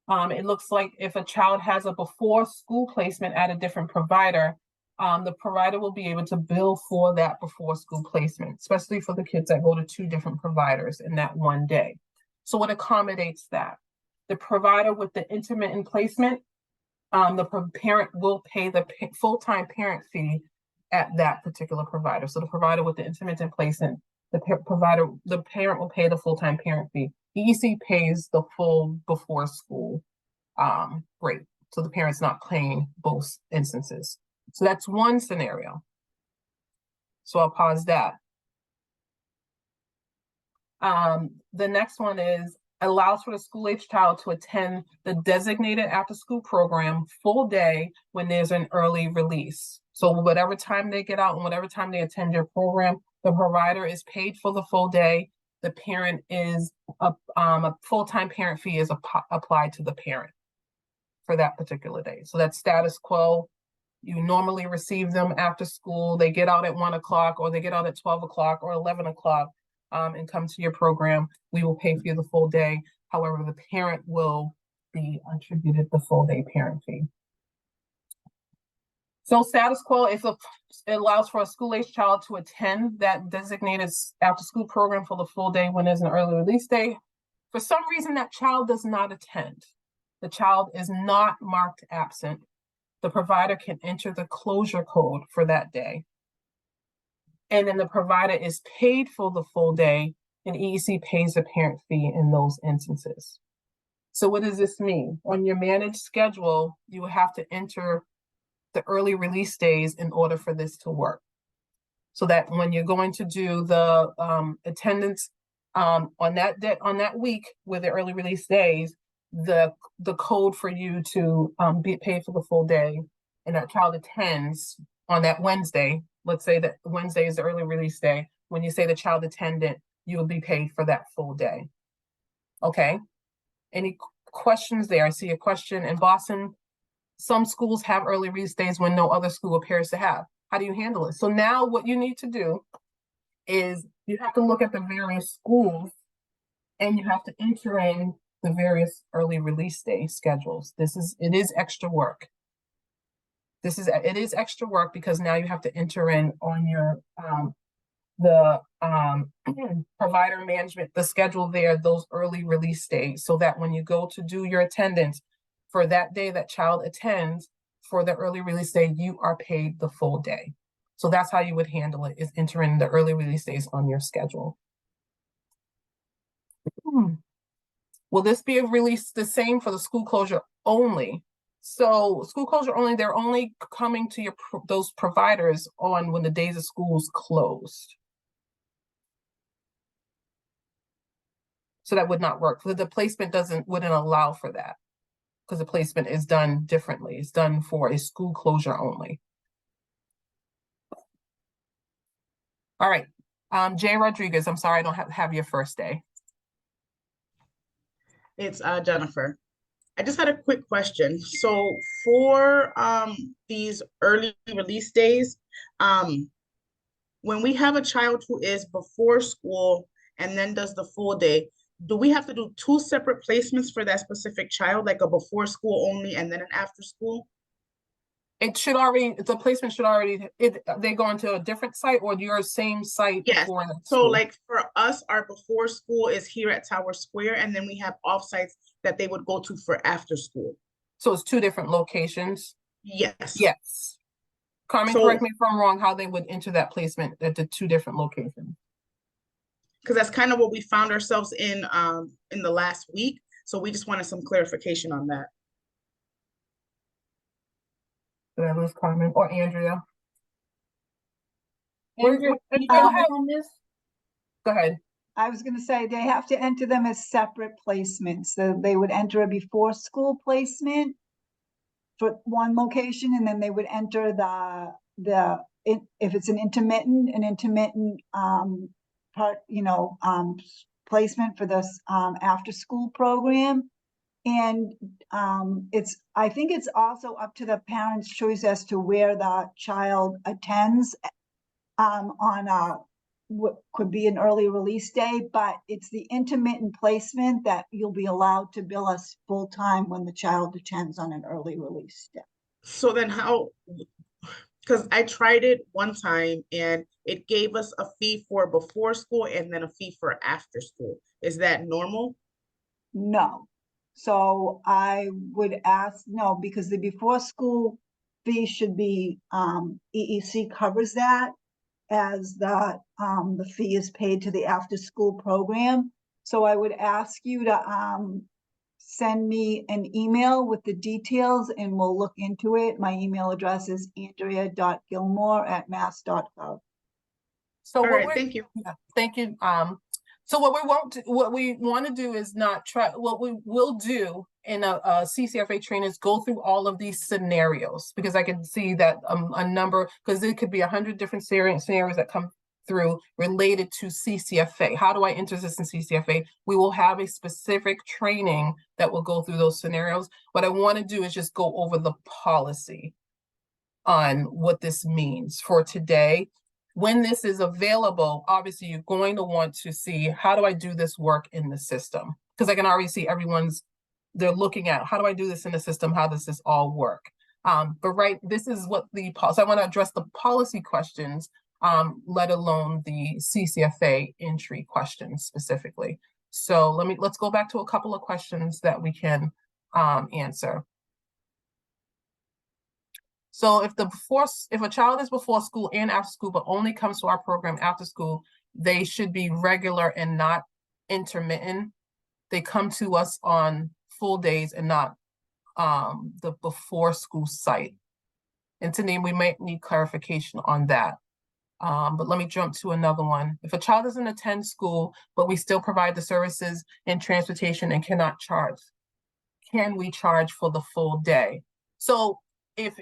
It looks like if a child has a before school placement at a different provider, the provider will be able to bill for that before school placement, especially for the kids that go to 2 different providers in that one day. So it accommodates that. The provider with the intermittent placement, the parent will pay the full-time parent fee at that particular provider. So the provider with the intermittent placement, the parent will pay the full-time parent fee. EEC pays the full before school rate. So the parent's not paying both instances. So that's one scenario. So I'll pause that. The next one is allows for the school-age child to attend the designated after-school program full day when there's an early release. So whatever time they get out and whatever time they attend your program, the provider is paid for the full day. The parent is a full-time parent fee is applied to the parent for that particular day. So that's status quo. You normally receive them after school. They get out at 1 o'clock or they get out at 12 o'clock or 11 o'clock and come to your program. We will pay for you the full day. However, the parent will be attributed the full day parent fee. So status quo, it allows for a school-age child to attend that designated after-school program for the full day when there's an early release day. For some reason, that child does not attend. The child is not marked absent. The provider can enter the closure code for that day. And then the provider is paid for the full day and EEC pays the parent fee in those instances. So what does this mean? On your managed schedule, you will have to enter the early release days in order for this to work. So that when you're going to do the attendance on that week with the early release days, the code for you to be paid for the full day and that child attends on that Wednesday, let's say that Wednesday is the early release day. When you say the child attended, you will be paid for that full day. Okay. Any questions there? I see a question in Boston. Some schools have early release days when no other school appears to have. How do you handle it? So now what you need to do is you have to look at the various schools and you have to enter in the various early release day schedules. It is extra work. It is extra work because now you have to enter in on your provider management, the schedule there, those early release days, so that when you go to do your attendance for that day that child attends for the early release day, you are paid the full day. So that's how you would handle it, is entering the early release days on your schedule. Will this be released the same for the school closure only? So school closure only, they're only coming to your those providers on when the days of school's closed. So that would not work. The placement wouldn't allow for that because the placement is done differently. It's done for a school closure only. All right, Jay Rodriguez, I'm sorry I don't have your first day. It's Jennifer. I just had a quick question. So for these early release days, when we have a child who is before school and then does the full day, do we have to do 2 separate placements for that specific child, like a before school only and then an after school? It should already, the placement should already, they go into a different site or your same site? Yes. For so school? like for us, our before school is here at Tower Square, and then we have off sites that they would go to for after school. So it's 2 different locations? Yes. Yes. Carmen, So, correct me if I'm wrong, how they would enter that placement at the 2 different locations? because that's kind of what we found ourselves in the last week. So we just wanted some clarification on that. Did I lose Carmen or Andrea? Andrea, Go ahead. Go ahead. I was gonna say, they have to enter them as separate placements, so they would enter a before school placement for one location, and then they would enter if it's an intermittent part, placement for this after school program. And I think it's also up to the parent's choice as to where the child attends on what could be an early release day, but it's the intermittent placement that you'll be allowed to bill us full time when the child attends on an early release day. So then how, because I tried it one time and it gave us a fee for before school and then a fee for after school. Is that normal? No. So I would ask, no, because the before school fee should be, EEC covers that as the fee is paid to the after school program. So I would ask you to send me an email with the details and we'll look into it. My email address is andrea.gilmore@mass.gov. So all right, thank you. Yeah, thank you. So what we want to do is not try, what we will do in a CCFA training is go through all of these scenarios, because I can see that a number, because it could be 100 different scenarios that come through related to CCFA. How do I enter this in CCFA? We will have a specific training that will go through those scenarios. What I want to do is just go over the policy on what this means for today. When this is available, obviously you're going to want to see, how do I do this work in the system? Because I can already see they're looking at, how do I do this in the system? How does this all work? But this is what so I want to address the policy questions, let alone the CCFA entry questions specifically. So let's go back to a couple of questions that we can answer. So if a child is before school and after school, but only comes to our program after school, they should be regular and not intermittent. They come to us on full days and not the before school site. And today we might need clarification on that. But let me jump to another one. If a child doesn't attend school, but we still provide the services and transportation and cannot charge, can we charge for the full day? So if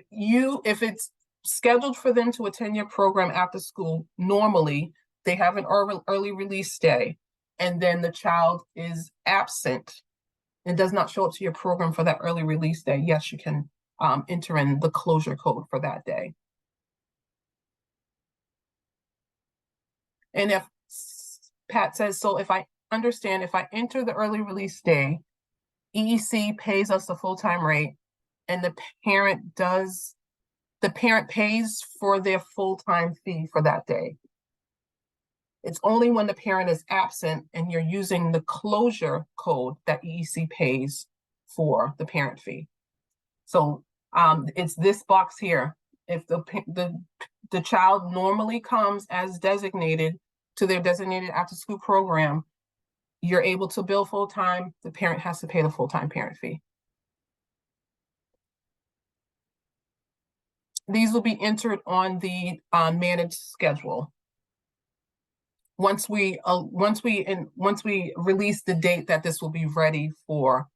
it's scheduled for them to attend your program after school, normally they have an early release day, and then the child is absent and does not show up to your program for that early release day, yes, you can enter in the closure code for that day. And if Pat says, so if I understand, if I enter the early release day, EEC pays us the full-time rate, and the parent pays for their full-time fee for that day. It's only when the parent is absent and you're using the closure code that EEC pays for the parent fee. So it's this box here. If the child normally comes as designated to their designated after-school program, you're able to bill full-time, the parent has to pay the full-time parent fee. These will be entered on the managed schedule. Once we release the date that this will be ready for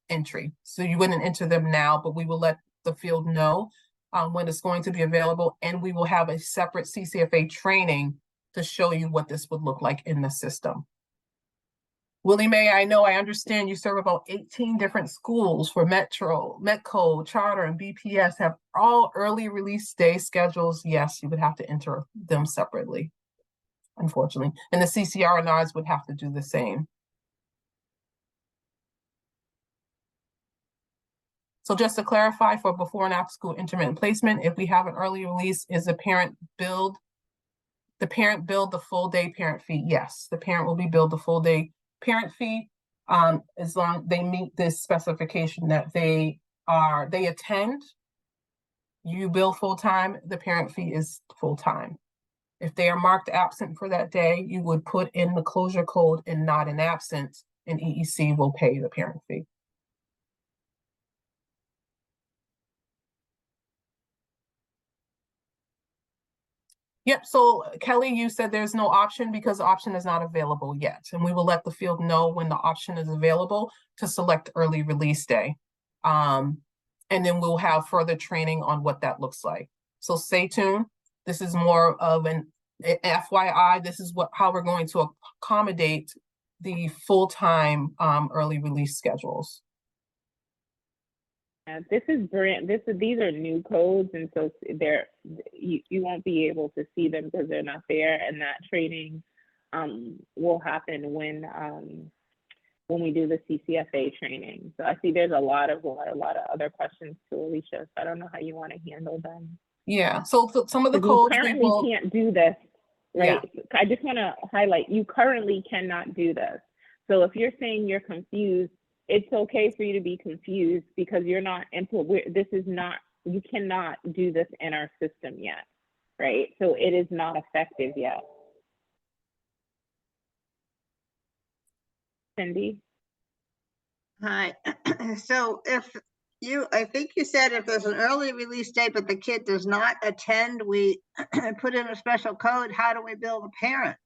entry. So you wouldn't enter them now, but we will let the field know when it's going to be available, and we will have a separate CCFA training to show you what this would look like in the system. Willie Mae, I understand you serve about 18 different schools for Metro, Metco, Charter, and BPS have all early release day schedules. Yes, you would have to enter them separately, unfortunately. And the CCRNRs would have to do the same. So just to clarify, for before and after school intermittent placement, if we have an early release, is the parent billed the full day parent fee? Yes, the parent will be billed the full day parent fee as long as they meet this specification that they attend, you bill full-time, the parent fee is full-time. If they are marked absent for that day, you would put in the closure code and not an absence, and EEC will pay the parent fee. Yep, so Kelly, you said there's no option because the option is not available yet. And we will let the field know when the option is available to select early release day. And then we'll have further training on what that looks like. So stay tuned. This is more of an FYI. This is how we're going to accommodate the full-time early release schedules. This is these are new codes, and so you won't be able to see them because they're not there. And that training will happen when we do the CCFA training. So I see there's a lot of other questions too, Alicia. So I don't know how you want to handle them. Yeah. So some of the codes you currently can't do this, right? Yeah. I just want to highlight you currently cannot do this. So if you're saying you're confused, it's okay for you to be confused because you're not you cannot do this in our system yet, right? So it is not effective yet. Cindy? Hi. So I think you said if there's an early release date, but the kid does not attend, we put in a special code. How do we bill the parent?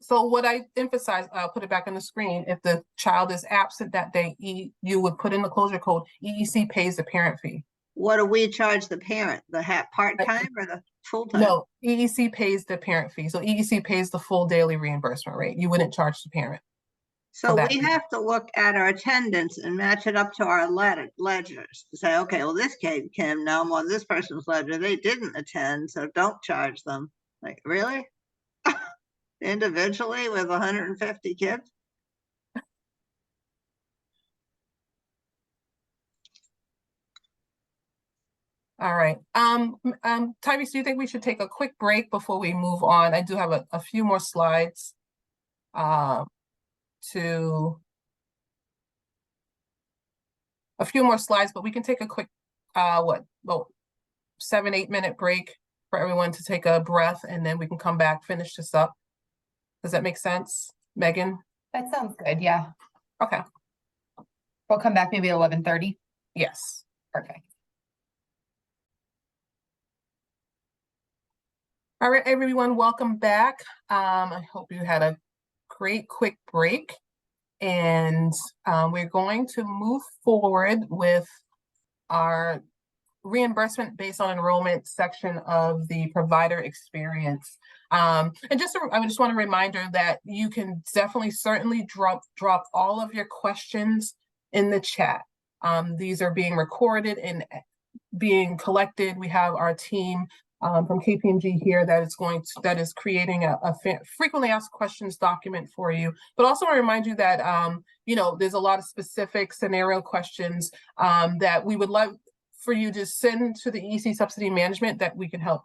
So what I emphasize, I'll put it back on the screen. If the child is absent that day, you would put in the closure code, EEC pays the parent fee. What do we charge the parent? The part-time or the full-time? No, EEC pays the parent fee. So EEC pays the full daily reimbursement rate. You wouldn't charge the parent. So we have to look at our attendance and match it up to our ledgers to say, okay, well, this kid came now on this person's ledger. They didn't attend, so don't charge them. Like, really? Individually with 150 kids? All right. Tyrese, do you think we should take a quick break before we move on? I do have a few more slides but we can take a quick 7-8 minute break for everyone to take a breath, and then we can come back, finish this up. Does that make sense, Megan? That sounds good, yeah. Okay. We'll come back maybe at 11:30. Yes. Perfect. All right, everyone, welcome back. I hope you had a great quick break, and we're going to move forward with our reimbursement based on enrollment section of the provider experience. And I just want to reminder that you can certainly drop all of your questions in the chat. These are being recorded and being collected. We have our team from KPMG here that is creating a frequently asked questions document for you. But also I remind you that there's a lot of specific scenario questions that we would love for you to send to the EC Subsidy Management that we can help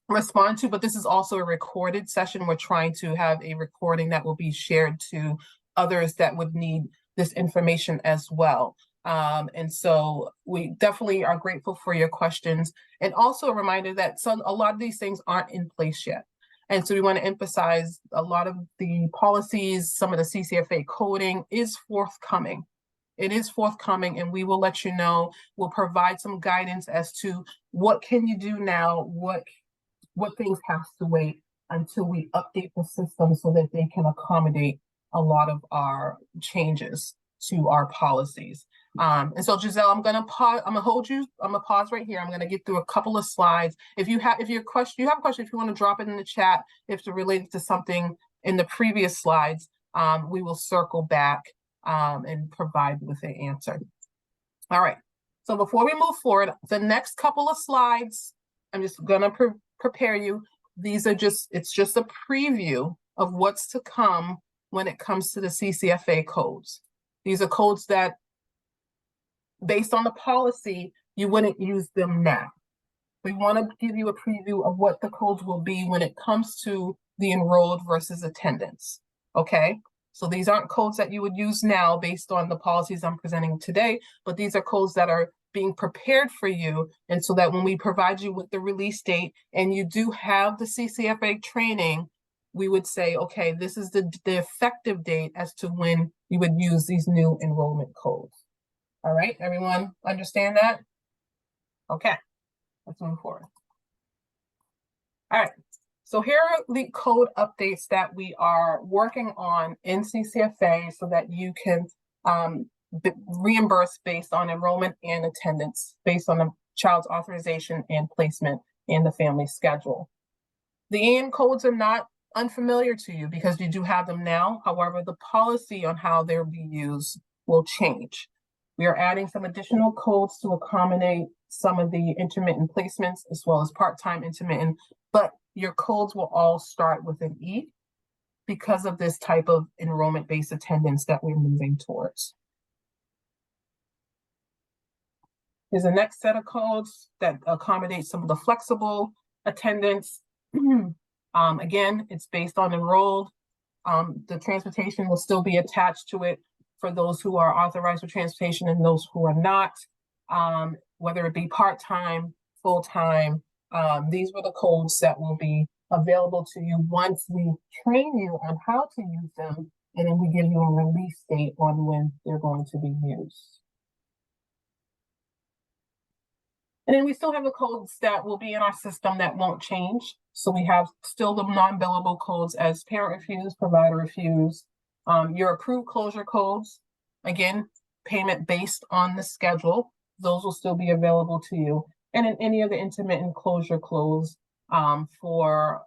respond to. But this is also a recorded session. We're trying to have a recording that will be shared to others that would need this information as well. And so we definitely are grateful for your questions. And also a reminder that a lot of these things aren't in place yet. And so we want to emphasize a lot of the policies, some of the CCFA coding is forthcoming. It is forthcoming, and we will let you know. We'll provide some guidance as to what can you do now, what things have to wait until we update the system so that they can accommodate a lot of our changes to our policies. And so Giselle, I'm gonna pause. I'm gonna pause right here. I'm gonna get through a couple of slides. If you have a question, if you want to drop it in the chat, if it's related to something in the previous slides, we will circle back and provide with the answer. All right. So before we move forward, the next couple of slides, I'm just gonna prepare you. It's just a preview of what's to come when it comes to the CCFA codes. These are codes that, based on the policy, you wouldn't use them now. We want to give you a preview of what the codes will be when it comes to the enrolled versus attendance, okay? So these aren't codes that you would use now based on the policies I'm presenting today, but these are codes that are being prepared for you, and so that when we provide you with the release date and you do have the CCFA training, we would say, okay, this is the effective date as to when you would use these new enrollment codes. All right, everyone understand that? Okay, let's move forward. All right, so here are the code updates that we are working on in CCFA so that you can reimburse based on enrollment and attendance, based on the child's authorization and placement in the family schedule. The EN codes are not unfamiliar to you because you do have them now. However, the policy on how they'll be used will change. We are adding some additional codes to accommodate some of the intermittent placements as well as part-time intermittent, but your codes will all start with an E because of this type of enrollment-based attendance that we're moving towards. Here's the next set of codes that accommodate some of the flexible attendance. Again, it's based on enrolled. The transportation will still be attached to it for those who are authorized for transportation and those who are not, whether it be part-time, full-time. These were the codes that will be available to you once we train you on how to use them, and then we give you a release date on when they're going to be used. And then we still have the codes that will be in our system that won't change. So we have still the non-billable codes as parent refused, provider refused. Your approved closure codes, again, payment based on the schedule, those will still be available to you. And in any of the intermittent closure codes for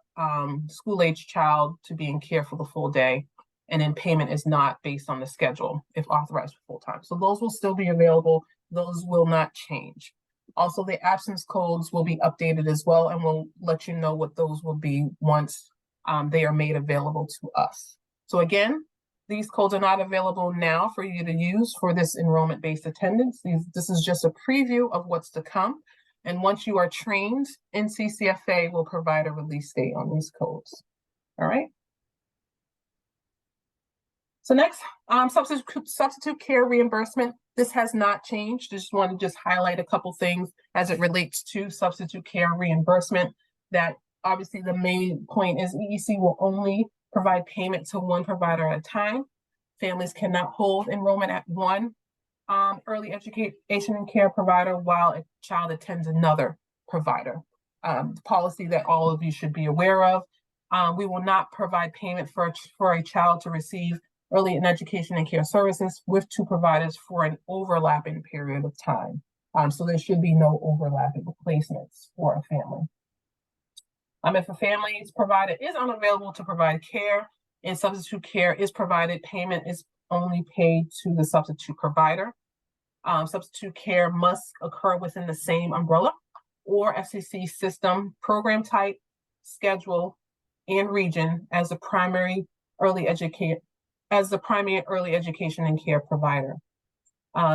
school-age child to be in care for the full day. And then payment is not based on the schedule if authorized for full-time. So those will still be available. Those will not change. Also, the absence codes will be updated as well, and we'll let you know what those will be once they are made available to us. So again, these codes are not available now for you to use for this enrollment-based attendance. This is just a preview of what's to come. And once you are trained in CCFA, we'll provide a release date on these codes. All right. So next, substitute care reimbursement. This has not changed. Just want to highlight a couple things as it relates to substitute care reimbursement. That obviously the main point is EEC will only provide payment to one provider at a time. Families cannot hold enrollment at one early education and care provider while a child attends another provider. Policy that all of you should be aware of. We will not provide payment for a child to receive early in education and care services with two providers for an overlapping period of time. So there should be no overlapping placements for a family. If a family's provider is unavailable to provide care and substitute care is provided, payment is only paid to the substitute provider. Substitute care must occur within the same umbrella or FCC system, program type, schedule, and region as the primary early education and care provider.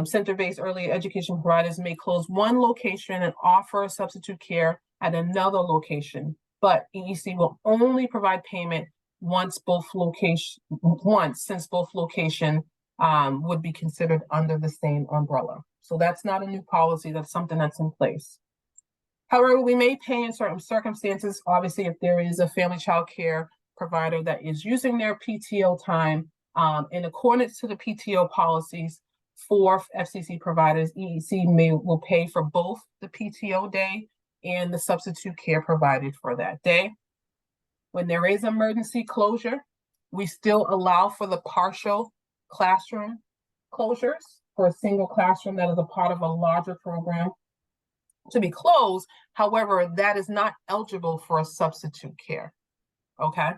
Center-based early education providers may close one location and offer substitute care at another location, but EEC will only provide payment since both location would be considered under the same umbrella. So that's not a new policy, that's something that's in place. However, we may pay in certain circumstances, obviously, if there is a family child care provider that is using their PTO time in accordance to the PTO policies for FCC providers, EEC will pay for both the PTO day and the substitute care provided for that day. When there is emergency closure, we still allow for the partial classroom closures for a single classroom that is a part of a larger program to be closed. However, that is not eligible for a substitute care, okay?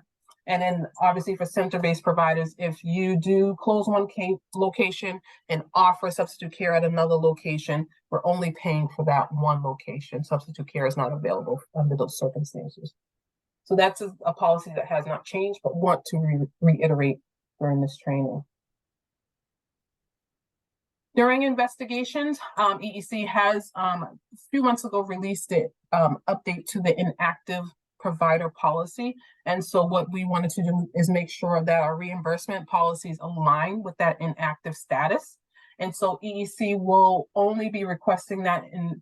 And then obviously for center-based providers, if you do close one location and offer substitute care at another location, we're only paying for that one location. Substitute care is not available under those circumstances. So that's a policy that has not changed, but want to reiterate during this training. During investigations, EEC has a few months ago released an update to the inactive provider policy. And so what we wanted to do is make sure that our reimbursement policies align with that inactive status. And so EEC will only be requesting that in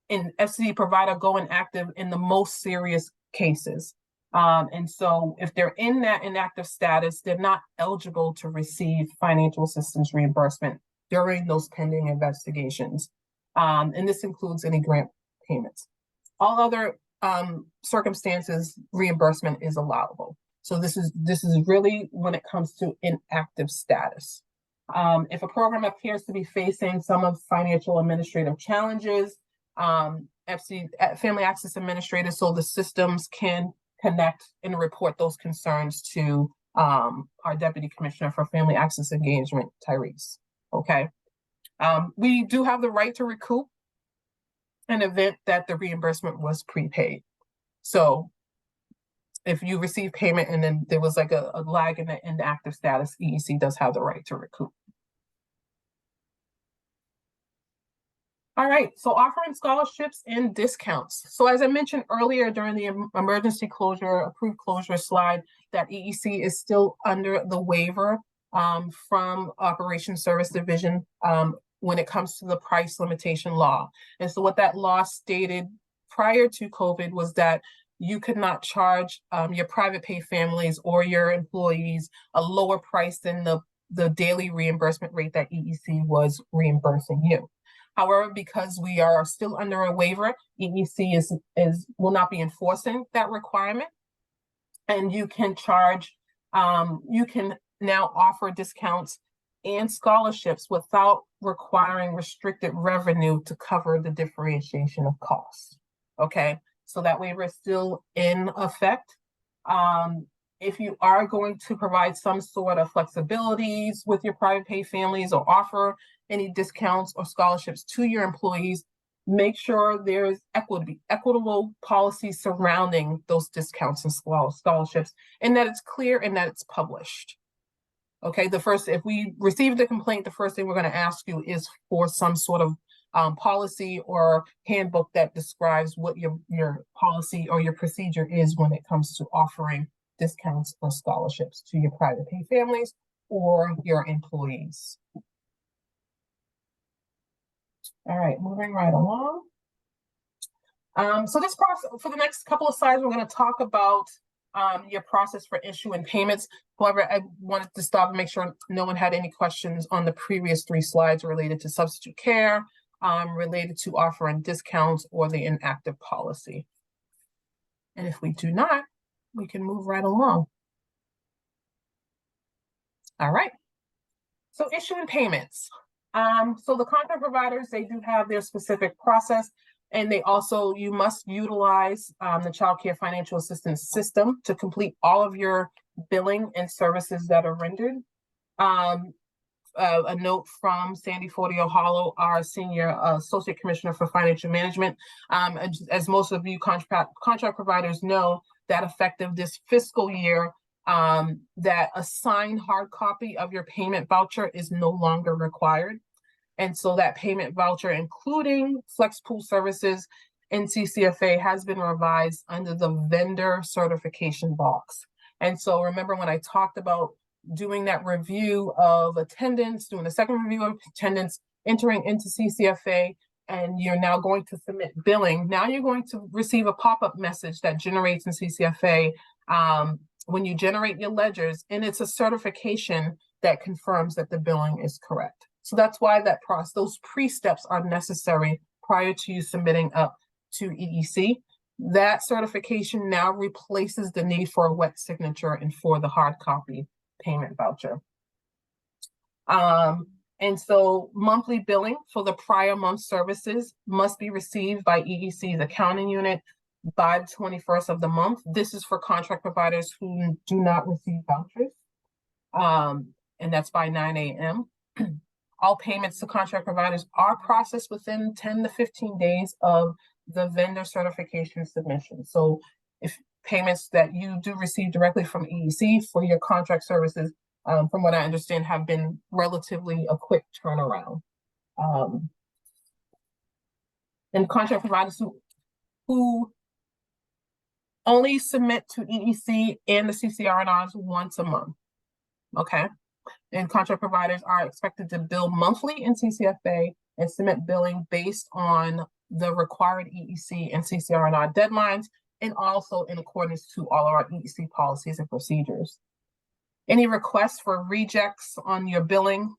FCC provider go inactive in the most serious cases. And so if they're in that inactive status, they're not eligible to receive financial assistance reimbursement during those pending investigations. And this includes any grant payments. All other circumstances, reimbursement is allowable. So this is really when it comes to inactive status. If a program appears to be facing some of financial administrative challenges, Family Access Administrators, so the systems can connect and report those concerns to our Deputy Commissioner for Family Access Engagement, Tyrese. Okay. We do have the right to recoup an event that the reimbursement was prepaid. So if you receive payment and then there was like a lag in the active status, EEC does have the right to recoup. All right, so offering scholarships and discounts. So as I mentioned earlier during the emergency closure, approved closure slide, that EEC is still under the waiver from Operations Service Division when it comes to the price limitation law. And so what that law stated prior to COVID was that you could not charge your private pay families or your employees a lower price than the daily reimbursement rate that EEC was reimbursing you. However, because we are still under a waiver, EEC will not be enforcing that requirement. And you can charge, you can now offer discounts and scholarships without requiring restricted revenue to cover the differentiation of costs. Okay, so that waiver is still in effect. If you are going to provide some sort of flexibilities with your private pay families or offer any discounts or scholarships to your employees, make sure there's equitable policies surrounding those discounts and scholarships, and that it's clear and that it's published. Okay, if we receive the complaint, the first thing we're going to ask you is for some sort of policy or handbook that describes what your policy or your procedure is when it comes to offering discounts or scholarships to your private pay families or your employees. All right, moving right along. So this process, for the next couple of slides, we're going to talk about your process for issuing payments. However, I wanted to stop and make sure no one had any questions on the previous 3 slides related to substitute care, related to offering discounts or the inactive policy. And if we do not, we can move right along. All right. So issuing payments. So the contract providers, they do have their specific process, and you must utilize the Child Care Financial Assistance System to complete all of your billing and services that are rendered. A note from Sandy Fordio Hollow, our Senior Associate Commissioner for Financial Management. As most of you contract providers know, that effective this fiscal year, that a signed hard copy of your payment voucher is no longer required. And so that payment voucher, including flex pool services and CCFA, has been revised under the vendor certification box. And so remember when I talked about doing that review of attendance, doing a second review of attendance, entering into CCFA, and you're now going to submit billing, now you're going to receive a pop-up message that generates in CCFA when you generate your ledgers, and it's a certification that confirms that the billing is correct. So that's why that process, those pre-steps are necessary prior to you submitting up to EEC. That certification now replaces the need for a wet signature and for the hard copy payment voucher. And so monthly billing for the prior month services must be received by EEC's accounting unit by the 21st of the month. This is for contract providers who do not receive vouchers. And that's by 9 a.m. All payments to contract providers are processed within 10 to 15 days of the vendor certification submission. So if payments that you do receive directly from EEC for your contract services, from what I understand, have been relatively a quick turnaround. And contract providers who only submit to EEC and the CCRNRs once a month, okay? And contract providers are expected to bill monthly in CCFA and submit billing based on the required EEC and CCRNR deadlines, and also in accordance to all of our EEC policies and procedures. Any requests for rejects on your billing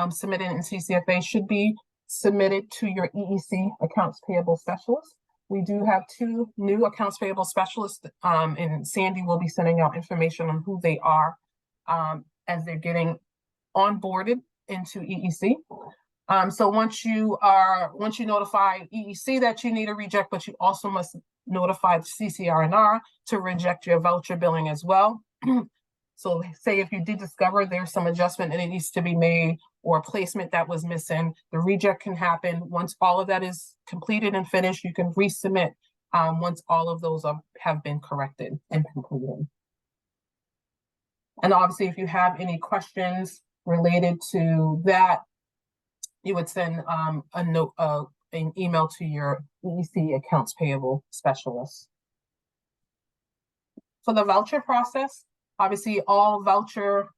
submitted in CCFA should be submitted to your EEC accounts payable specialist. We do have 2 new accounts payable specialists, and Sandy will be sending out information on who they are as they're getting onboarded into EEC. So once you notify EEC that you need a reject, but you also must notify the CCRNR to reject your voucher billing as well. So say if you did discover there's some adjustment and it needs to be made, or a placement that was missing, the reject can happen. Once all of that is completed and finished, you can resubmit once all of those have been corrected and completed. And obviously, if you have any questions related to that, you would send an email to your EEC accounts payable specialist. For the voucher process, obviously all voucher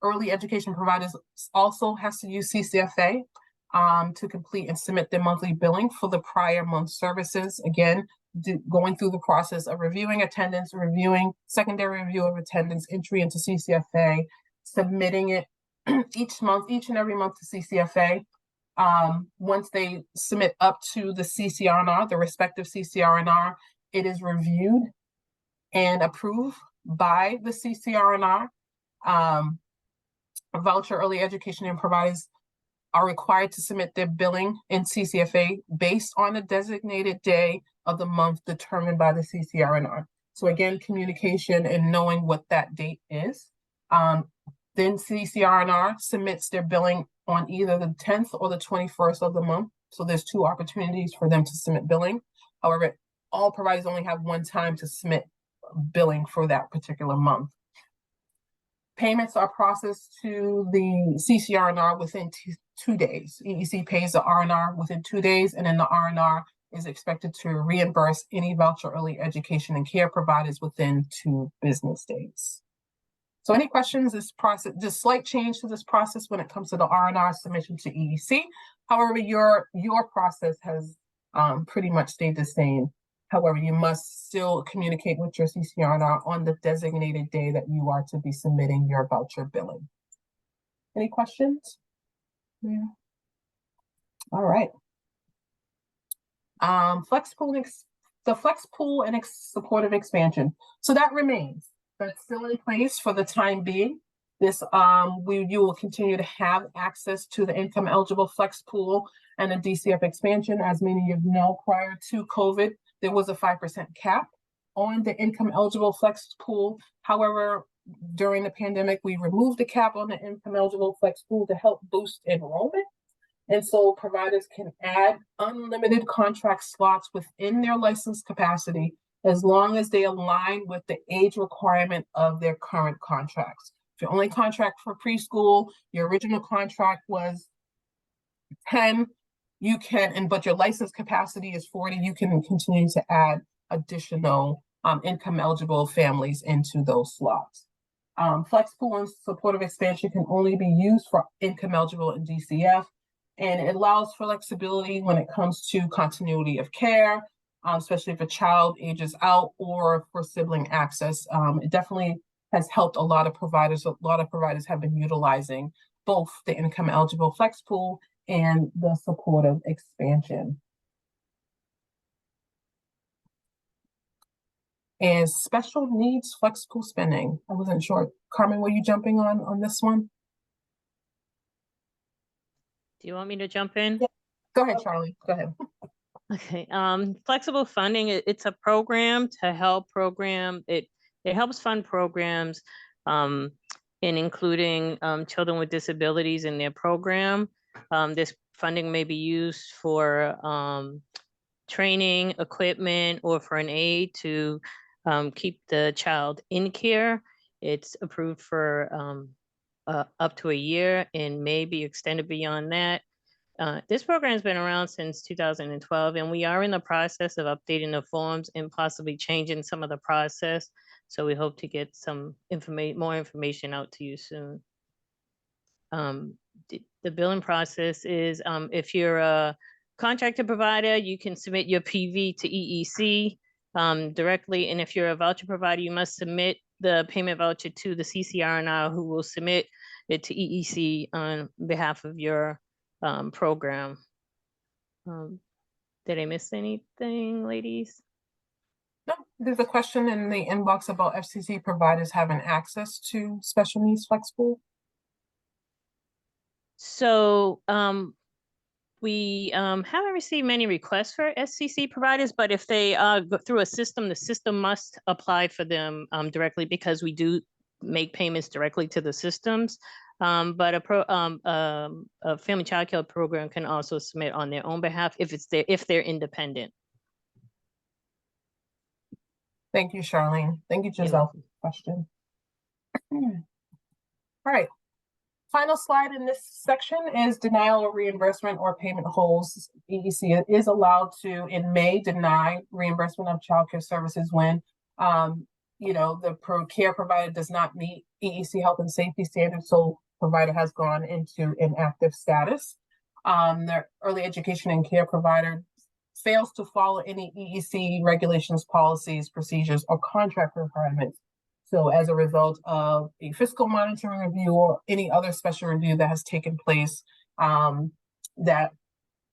early education providers also has to use CCFA to complete and submit their monthly billing for the prior month services. Again, going through the process of reviewing attendance, reviewing secondary review of attendance, entry into CCFA, submitting it each and every month to CCFA. Once they submit up to the CCRNR, the respective CCRNR, it is reviewed and approved by the CCRNR. Voucher early education and providers are required to submit their billing in CCFA based on the designated day of the month determined by the CCRNR. So again, communication and knowing what that date is. Then CCRNR submits their billing on either the 10th or the 21st of the month. So there's 2 opportunities for them to submit billing. However, all providers only have 1 time to submit billing for that particular month. Payments are processed to the CCRNR within 2 days. EEC pays the RNR within 2 days, and then the RNR is expected to reimburse any voucher early education and care providers within 2 business days. So any questions? This process, just slight change to this process when it comes to the RNR submission to EEC. However, your process has pretty much stayed the same. However, you must still communicate with your CCRNR on the designated day that you are to be submitting your voucher billing. Any questions? Yeah. All right. Flex pool, the flex pool and supportive expansion. So that remains. That's still in place for the time being. This you will continue to have access to the income eligible flex pool and the DCF expansion. As many of you know, prior to COVID, there was a 5% cap on the income eligible flex pool. However, during the pandemic, we removed the cap on the income eligible flex pool to help boost enrollment. And so providers can add unlimited contract slots within their license capacity as long as they align with the age requirement of their current contracts. If your only contract for preschool, your original contract was 10, you can, but your license capacity is 40, you can continue to add additional income eligible families into those slots. Flex pool and supportive expansion can only be used for income eligible and DCF. And it allows flexibility when it comes to continuity of care, especially if a child ages out or for sibling access. It definitely has helped a lot of providers. A lot of providers have been utilizing both the income eligible flex pool and the supportive expansion. And special needs flex pool spending. I wasn't sure. Carmen, were you jumping on this one? Do you want me to jump in? Yeah. Go ahead, Charlie. Go ahead. Okay. Flexible funding, it's a program to help it helps fund programs in including children with disabilities in their program. This funding may be used for training, equipment, or for an aid to keep the child in care. It's approved for up to a year and may be extended beyond that. This program has been around since 2012, and we are in the process of updating the forms and possibly changing some of the process. So we hope to get some more information out to you soon. The billing process is if you're a contracted provider, you can submit your PV to EEC directly. And if you're a voucher provider, you must submit the payment voucher to the CCRNR, who will submit it to EEC on behalf of your program. Did I miss anything, ladies? No, there's a question in the inbox about FCC providers having access to special needs flex pool. So we haven't received many requests for SCC providers, but if they go through a system, the system must apply for them directly, because we do make payments directly to the systems. But a family child care program can also submit on their own behalf if they're independent. Thank you, Charlene. Thank you, Giselle, for the question. All right. Final slide in this section is denial of reimbursement or payment holds. EEC is allowed to, in May, deny reimbursement of child care services when the care provider does not meet EEC health and safety standards, so provider has gone into inactive status. The early education and care provider fails to follow any EEC regulations, policies, procedures, or contract requirements. So as a result of a fiscal monitoring review or any other special review that has taken place, that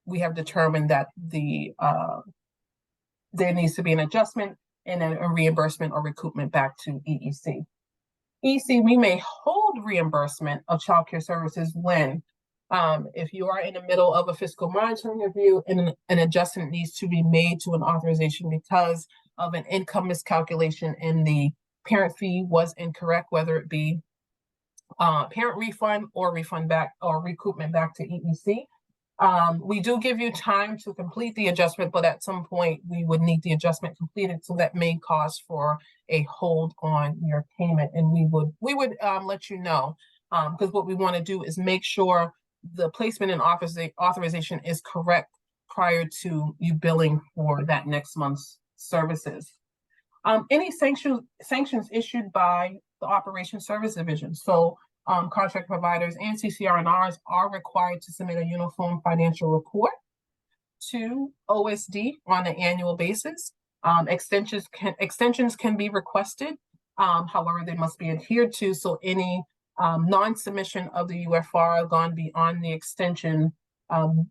we have determined that there needs to be an adjustment and then a reimbursement or recoupment back to EEC. EEC, we may hold reimbursement of child care services when if you are in the middle of a fiscal monitoring review and an adjustment needs to be made to an authorization because of an income miscalculation and the parent fee was incorrect, whether it be parent refund or refund back or recoupment back to EEC. We do give you time to complete the adjustment, but at some point we would need the adjustment completed, so that may cause for a hold on your payment, and we would let you know, because what we want to do is make sure the placement and authorization is correct prior to you billing for that next month's services. Any sanctions issued by the Operations Service Division. So contract providers and CCRNRs are required to submit a uniform financial report to OSD on an annual basis. Extensions can be requested, however, they must be adhered to. So any non-submission of the UFR gone beyond the extension, EEC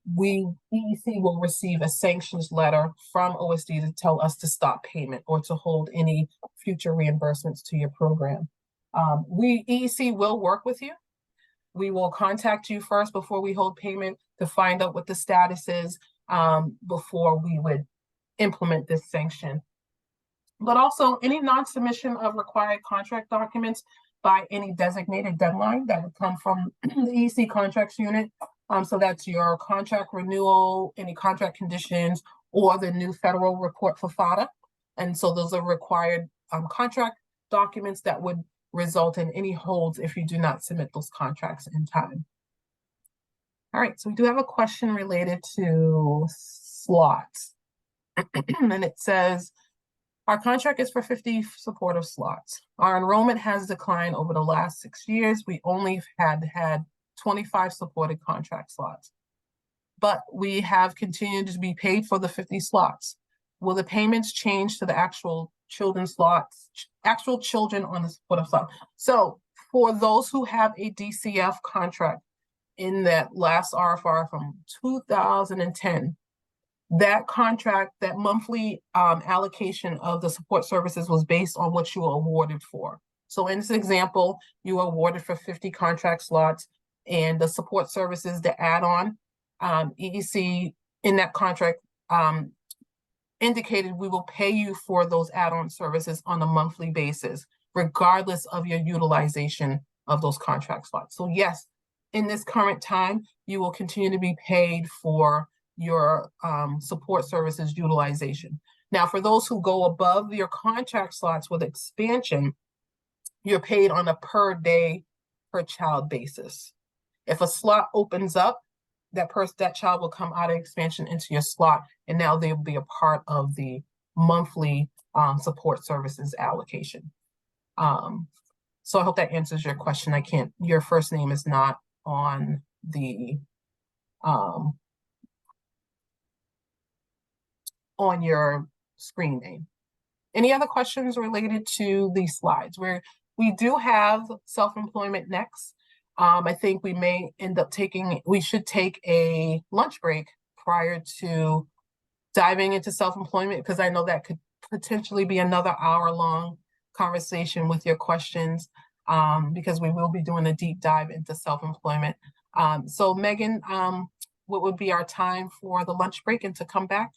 will receive a sanctions letter from OSD to tell us to stop payment or to hold any future reimbursements to your program. EEC will work with you. We will contact you first before we hold payment to find out what the status is before we would implement this sanction. But also any non-submission of required contract documents by any designated deadline that would come from the EEC contracts unit. So that's your contract renewal, any contract conditions, or the new federal report for FADA. And so those are required contract documents that would result in any holds if you do not submit those contracts in time. All right, so we do have a question related to slots. And it says, our contract is for 50 supportive slots. Our enrollment has declined over the last 6 years. We only had 25 supported contract slots. but we have continued to be paid for the 50 slots. Will the payments change to the actual children's slots, actual children on the supportive slot? So for those who have a DCF contract in that last RFR from 2010, that contract, that monthly allocation of the support services was based on what you were awarded for. So in this example, you were awarded for 50 contract slots, and the support services, the add-on, EDC in that contract indicated we will pay you for those add-on services on a monthly basis, regardless of your utilization of those contract slots. So yes, in this current time, you will continue to be paid for your support services utilization. Now, for those who go above your contract slots with expansion, you're paid on a per day, per child basis. If a slot opens up, that child will come out of expansion into your slot, and now they'll be a part of the monthly support services allocation. So I hope that answers your question. Your first name is not on the on your screen name. Any other questions related to these slides? We do have self-employment next. I think we may end up we should take a lunch break prior to diving into self-employment, because I know that could potentially be another hour-long conversation with your questions, because we will be doing a deep dive into self-employment. So Megan, what would be our time for the lunch break and to come back?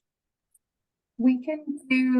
We can do